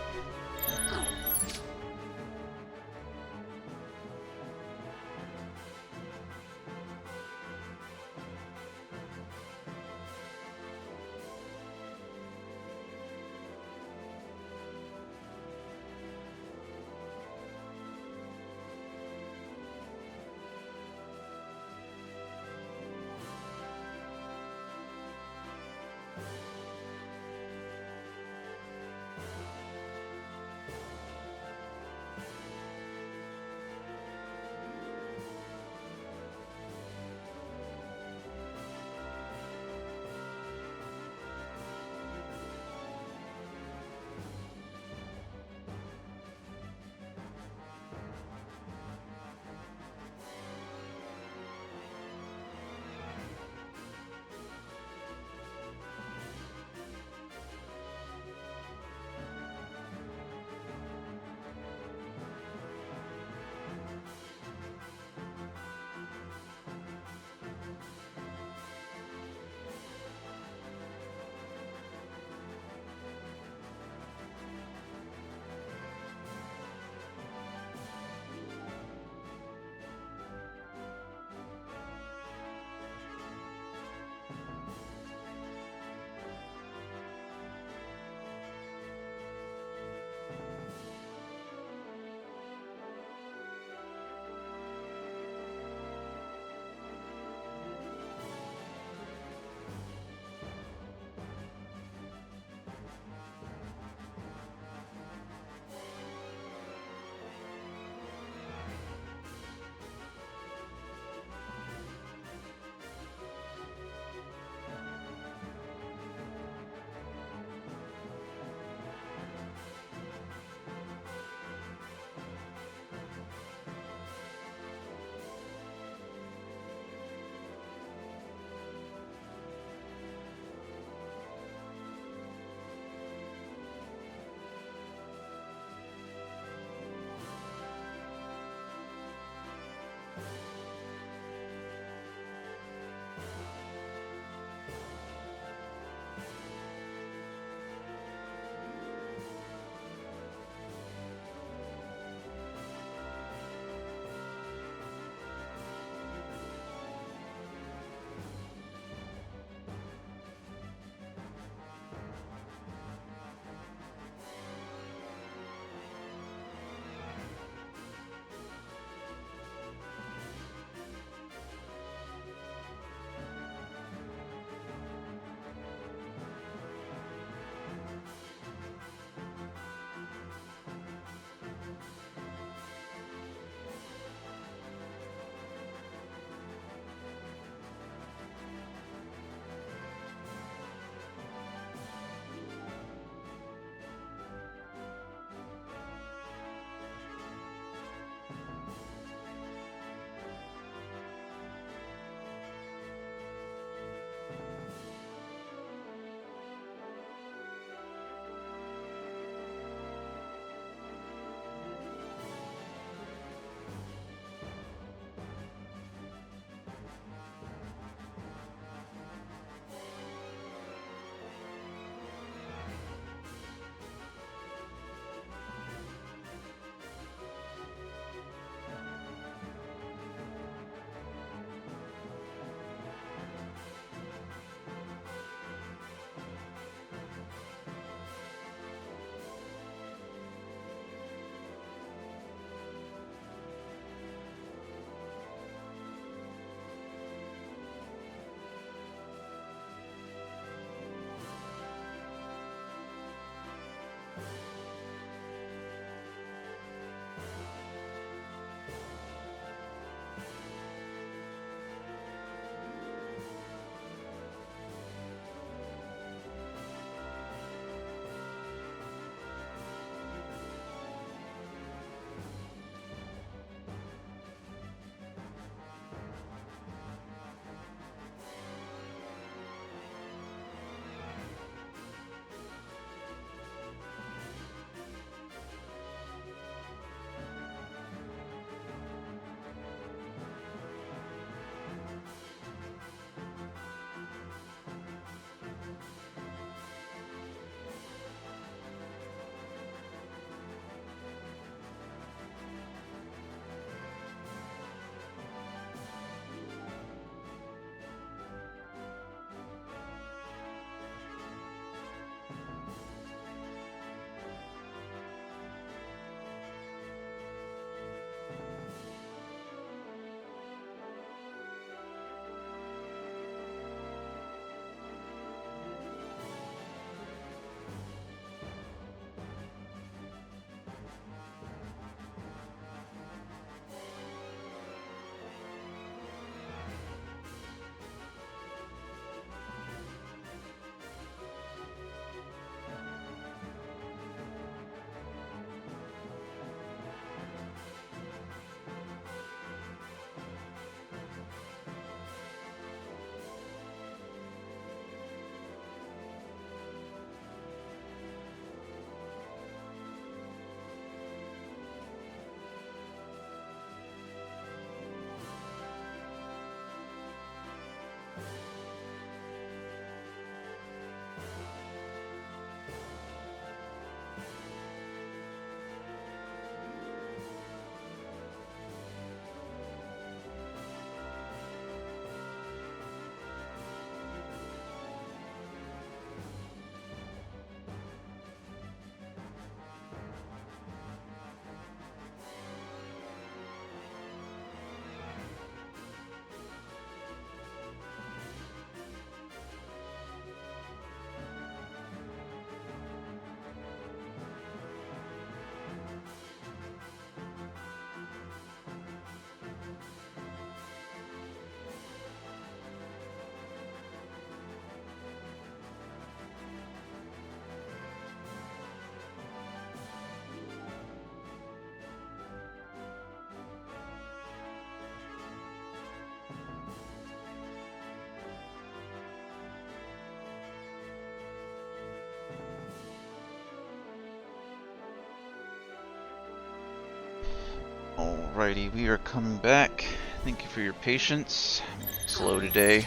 Alrighty, we are coming back. Thank you for your patience. Slow today.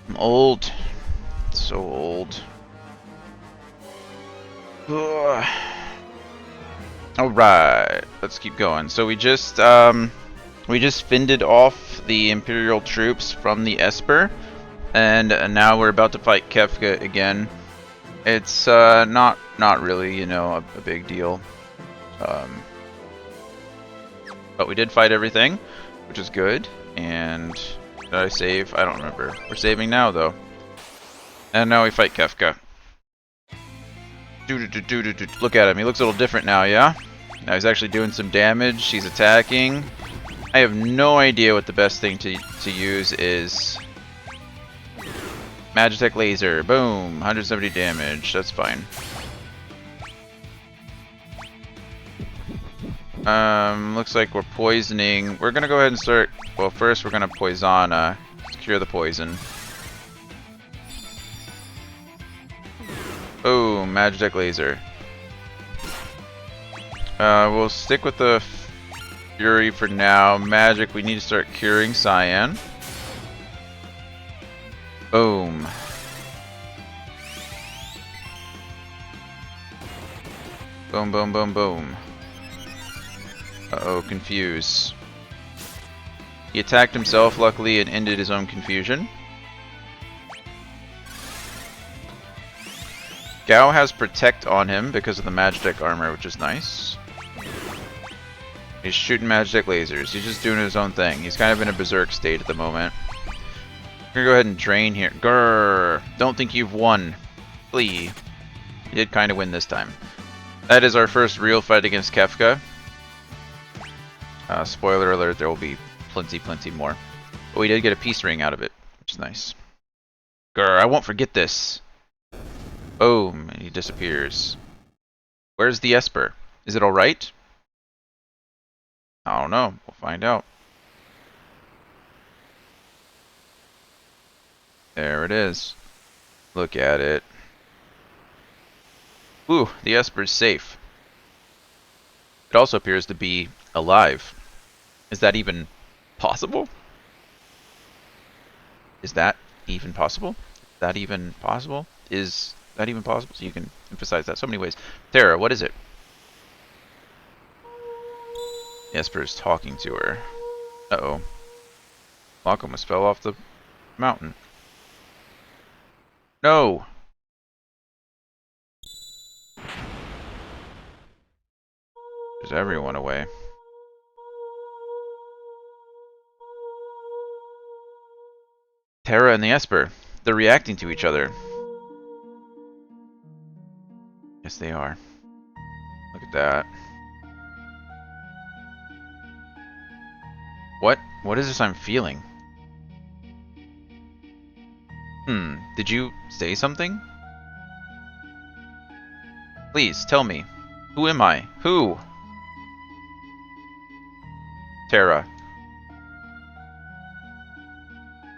I'm old. So old. Alright, let's keep going. So we just fended off the Imperial troops from the Esper, and now we're about to fight Kefka again. It's not really, you know, a big deal. But we did fight everything, which is good. And did I save? I don't remember. We're saving now, though. And now we fight Kefka. Look at him. He looks a little different now, yeah? Now he's actually doing some damage. He's attacking. I have no idea what the best thing to use is. Magitech laser. Boom. 170 damage. That's fine. Looks like we're poisoning. We're gonna go ahead and start. Well, first we're gonna poison. Cure the poison. Oh, Magitech laser. We'll stick with the Fury for now. Magic, we need to start curing Cyan. Boom. Boom, boom, boom, boom. Uh-oh, confuse. He attacked himself, luckily, and ended his own confusion. Gao has Protect on him because of the Magitech armor, which is nice. He's shooting Magitech lasers. He's just doing his own thing. He's kind of in a berserk state at the moment. We're gonna go ahead and drain here. Grrr! Don't think you've won. Flee. You did kind of win this time. That is our first real fight against Kefka. Spoiler alert, there will be plenty more. But we did get a peace ring out of it, which is nice. Grr, I won't forget this. Boom, and he disappears. Where's the Esper? Is it alright? I don't know. We'll find out. There it is. Look at it. Ooh, the Esper's safe. It also appears to be alive. Is that even possible? Is that even possible? Is that even possible? Is that even possible? So you can emphasize that so many ways. Terra, what is it? Esper is talking to her. Uh-oh. Locke almost fell off the mountain. No! There's everyone away. Terra and the Esper. They're reacting to each other. Yes, they are. Look at that. What is this I'm feeling? Did you say something? Please, tell me. Who am I? Who? Terra.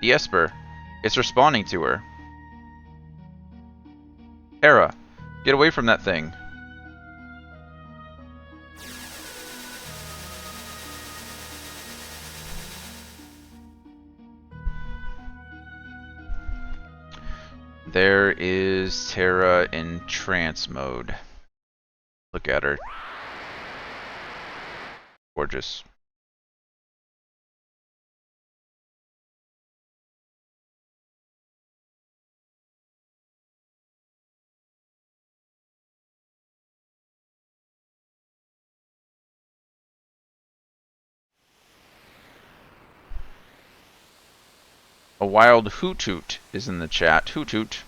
The Esper. It's responding to her. Terra, get away from that thing. There is Terra in trance mode. Look at her. Gorgeous. A wild hoot-toot is in the chat. Hoot-toot.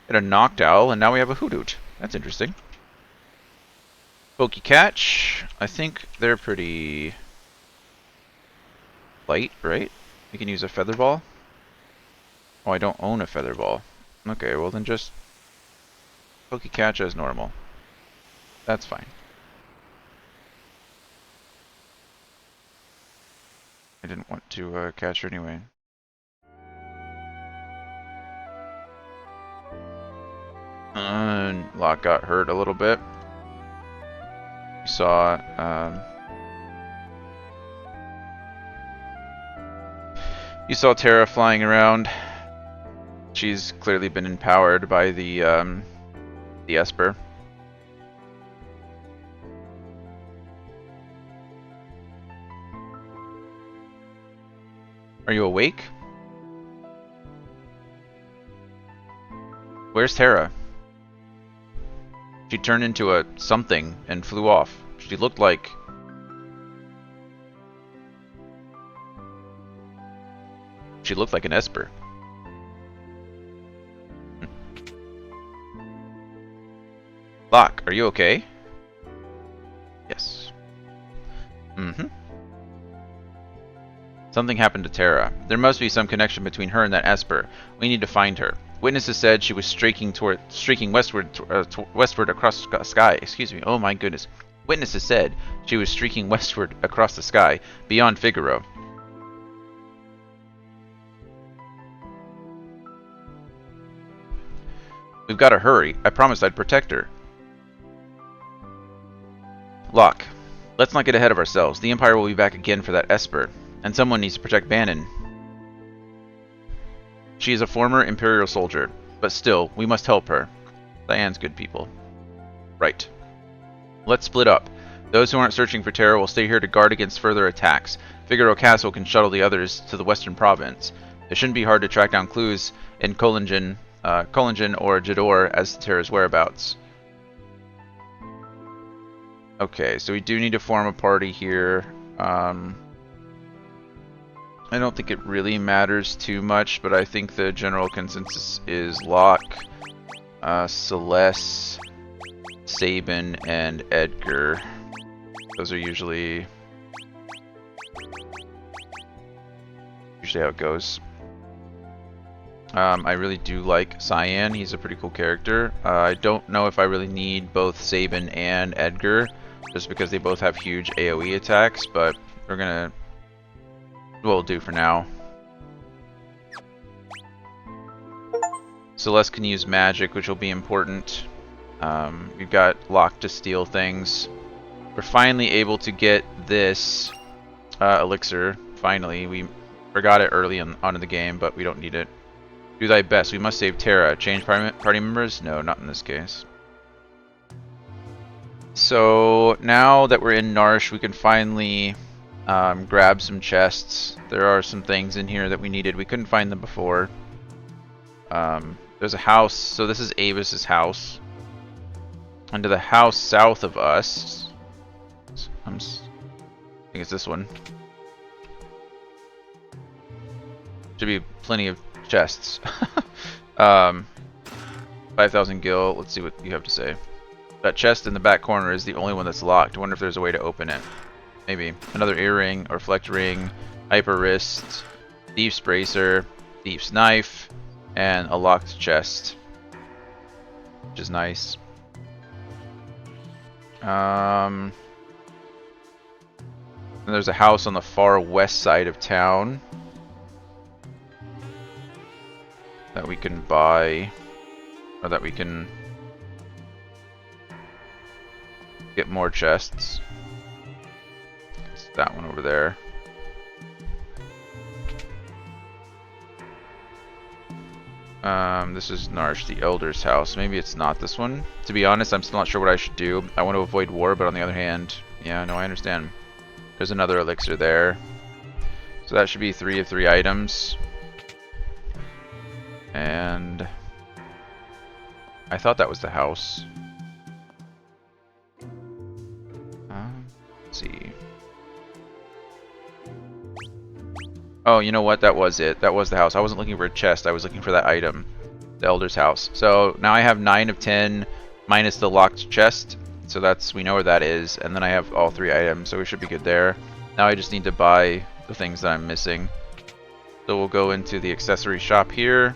Had a knocked owl, and now we have a hoot-toot. That's interesting. Pokecatch. I think they're pretty light, right? We can use a feather ball. Oh, I don't own a feather ball. Okay, well then just Pokecatch as normal. That's fine. I didn't want to catch her anyway. Locke got hurt a little bit. We saw You saw Terra flying around. She's clearly been empowered by the Esper. Are you awake? Where's Terra? She turned into a something and flew off. She looked like... She looked like an Esper. Locke, are you okay? Yes. Mm-hmm. Something happened to Terra. There must be some connection between her and that Esper. We need to find her. Witnesses said she was streaking westward across the sky. Excuse me. Oh my goodness. Witnesses said she was streaking westward across the sky, beyond Figaro. We've got to hurry. I promised I'd protect her. Locke, let's not get ahead of ourselves. The Empire will be back again for that Esper, and someone needs to protect Bannon. She is a former Imperial soldier, but still, we must help her. Diane's good people. Right. Let's split up. Those who aren't searching for Terra will stay here to guard against further attacks. Figaro Castle can shuttle the others to the western province. It shouldn't be hard to track down clues in Collingen or Jador as to Terra's whereabouts. Okay, so we do need to form a party here. I don't think it really matters too much, but I think the general consensus is Locke, Celeste, Sabin, and Edgar. Those are usually how it goes. I really do like Cyan. He's a pretty cool character. I don't know if I really need both Sabin and Edgar, just because they both have huge AoE attacks, but we're gonna... we'll do for now. Celeste can use magic, which will be important. We've got Locke to steal things. We're finally able to get this elixir. Finally, we forgot it early on in the game, but we don't need it. Do thy best. We must save Terra. Change party members? No, not in this case. So now that we're in Narsh, we can finally grab some chests. There are some things in here that we needed. We couldn't find them before. There's a house. So this is Avis's house. And to the house south of us, I think it's this one. Should be plenty of chests. 5,000 gil. Let's see what you have to say. That chest in the back corner is the only one that's locked. I wonder if there's a way to open it. Maybe. Another earring, or reflect ring, hyper wrist, thief's bracer, thief's knife, and a locked chest. Which is nice. And there's a house on the far west side of town that we can buy, or that we can get more chests. It's that one over there. This is Narsh, the Elder's house. Maybe it's not this one. To be honest, I'm still not sure what I should do. I want to avoid war, but on the other hand, yeah, no, I understand. There's another elixir there. So that should be 3 of 3 items. And I thought that was the house. Let's see. Oh, you know what? That was it. That was the house. I wasn't looking for a chest. I was looking for that item. The Elder's house. So now I have 9 of 10 minus the locked chest. So that's, we know where that is. And then I have all 3 items. So we should be good there. Now I just need to buy the things that I'm missing. So we'll go into the accessory shop here.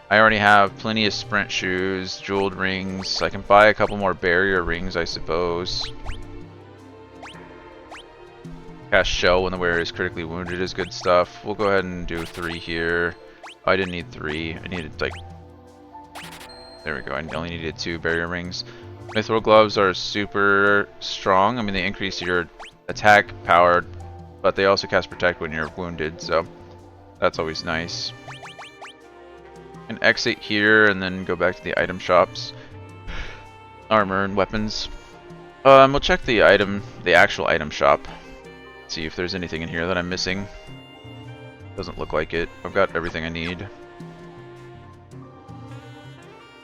I already have plenty of sprint shoes, jeweled rings. I can buy a couple more barrier rings, I suppose. Cast shell when the wearer is critically wounded is good stuff. We'll go ahead and do 3 here. Oh, I didn't need 3. I needed like... There we go. I only needed 2 barrier rings. Mithril gloves are super strong. I mean, they increase your attack power but they also cast Protect when you're wounded, so that's always nice. And exit here and then go back to the item shops. Armor and weapons. We'll check the actual item shop. See if there's anything in here that I'm missing. Doesn't look like it. I've got everything I need.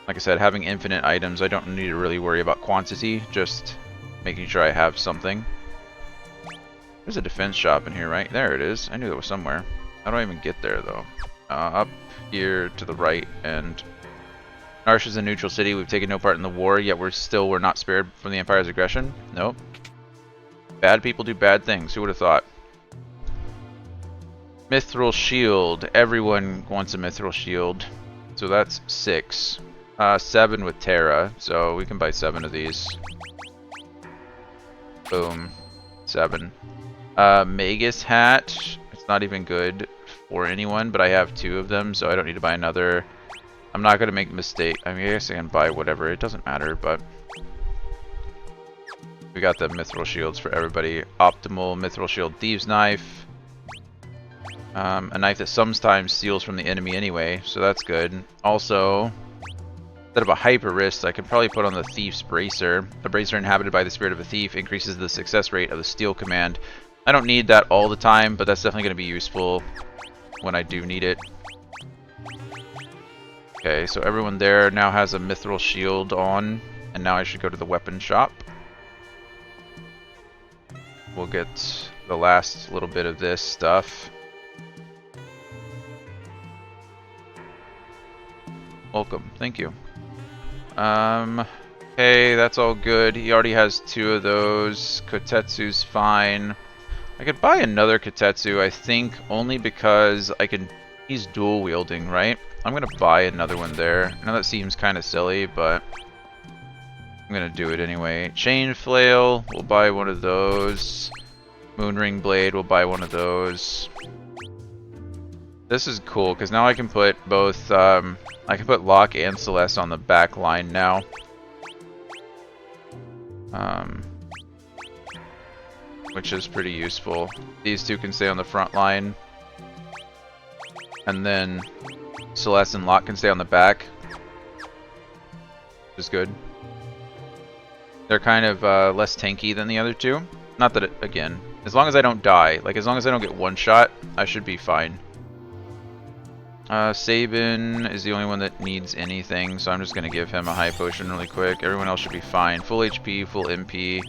Like I said, having infinite items, I don't need to really worry about quantity, just making sure I have something. There's a defense shop in here, right? There it is. I knew it was somewhere. How do I even get there, though? Up here to the right, and Narsh is a neutral city. We've taken no part in the war, yet we're not spared from the Empire's aggression. Nope. Bad people do bad things. Who would have thought? Mithril shield. Everyone wants a mithril shield. So that's 6. 7 with Terra, so we can buy 7 of these. Boom. 7. Magus hat. It's not even good for anyone, but I have 2 of them, so I don't need to buy another. I'm not going to make a mistake. I mean, I guess I can buy whatever. It doesn't matter, but we got the mithril shields for everybody. Optimal mithril shield thieves knife. A knife that sometimes steals from the enemy anyway, so that's good. Also, instead of a hyper wrist, I could probably put on the thief's bracer. A bracer inhabited by the spirit of a thief increases the success rate of the steal command. I don't need that all the time, but that's definitely going to be useful when I do need it. Okay, so everyone there now has a mithril shield on, and now I should go to the weapon shop. We'll get the last little bit of this stuff. Welcome, thank you. Okay, that's all good. He already has 2 of those. Kotetsu's fine. I could buy another Kotetsu, I think, only because he's dual wielding, right? I'm gonna buy another one there. I know that seems kind of silly, but I'm gonna do it anyway. Chain flail, we'll buy one of those. Moonring blade, we'll buy one of those. This is cool because now I can put both. I can put Locke and Celeste on the back line now. Which is pretty useful. These 2 can stay on the front line, and then Celeste and Locke can stay on the back, which is good. They're kind of less tanky than the other 2. Not that again, as long as I don't die, like as long as I don't get one shot, I should be fine. Sabin is the only one that needs anything, so I'm just going to give him a high potion really quick. Everyone else should be fine. Full HP, full MP.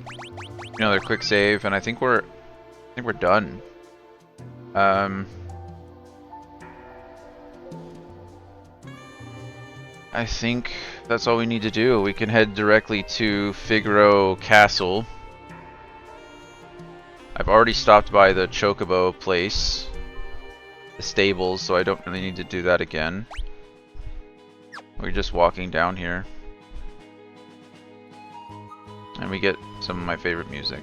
Another quick save, and I think we're done. I think that's all we need to do. We can head directly to Figaro Castle. I've already stopped by the Chocobo place, the stables, so I don't really need to do that again. We're just walking down here. And we get some of my favorite music.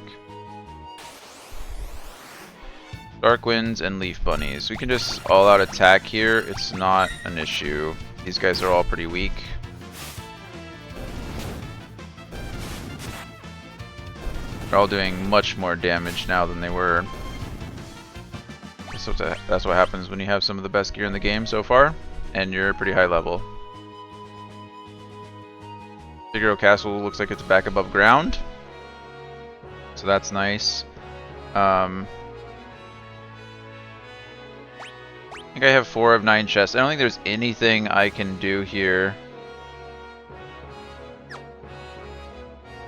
Dark Winds and Leaf Bunnies. We can just all-out attack here. It's not an issue. These guys are all pretty weak. They're all doing much more damage now than they were. So that's what happens when you have some of the best gear in the game so far, and you're pretty high level. Figaro Castle looks like it's back above ground, so that's nice. I think I have 4 of 9 chests. I don't think there's anything I can do here.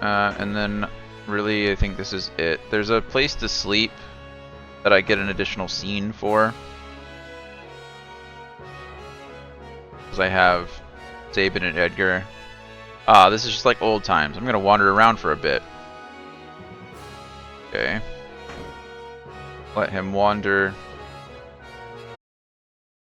And then really I think this is it. There's a place to sleep that I get an additional scene for. Because I have Sabin and Edgar. Ah, this is just like old times. I'm gonna wander around for a bit. Okay. Let him wander.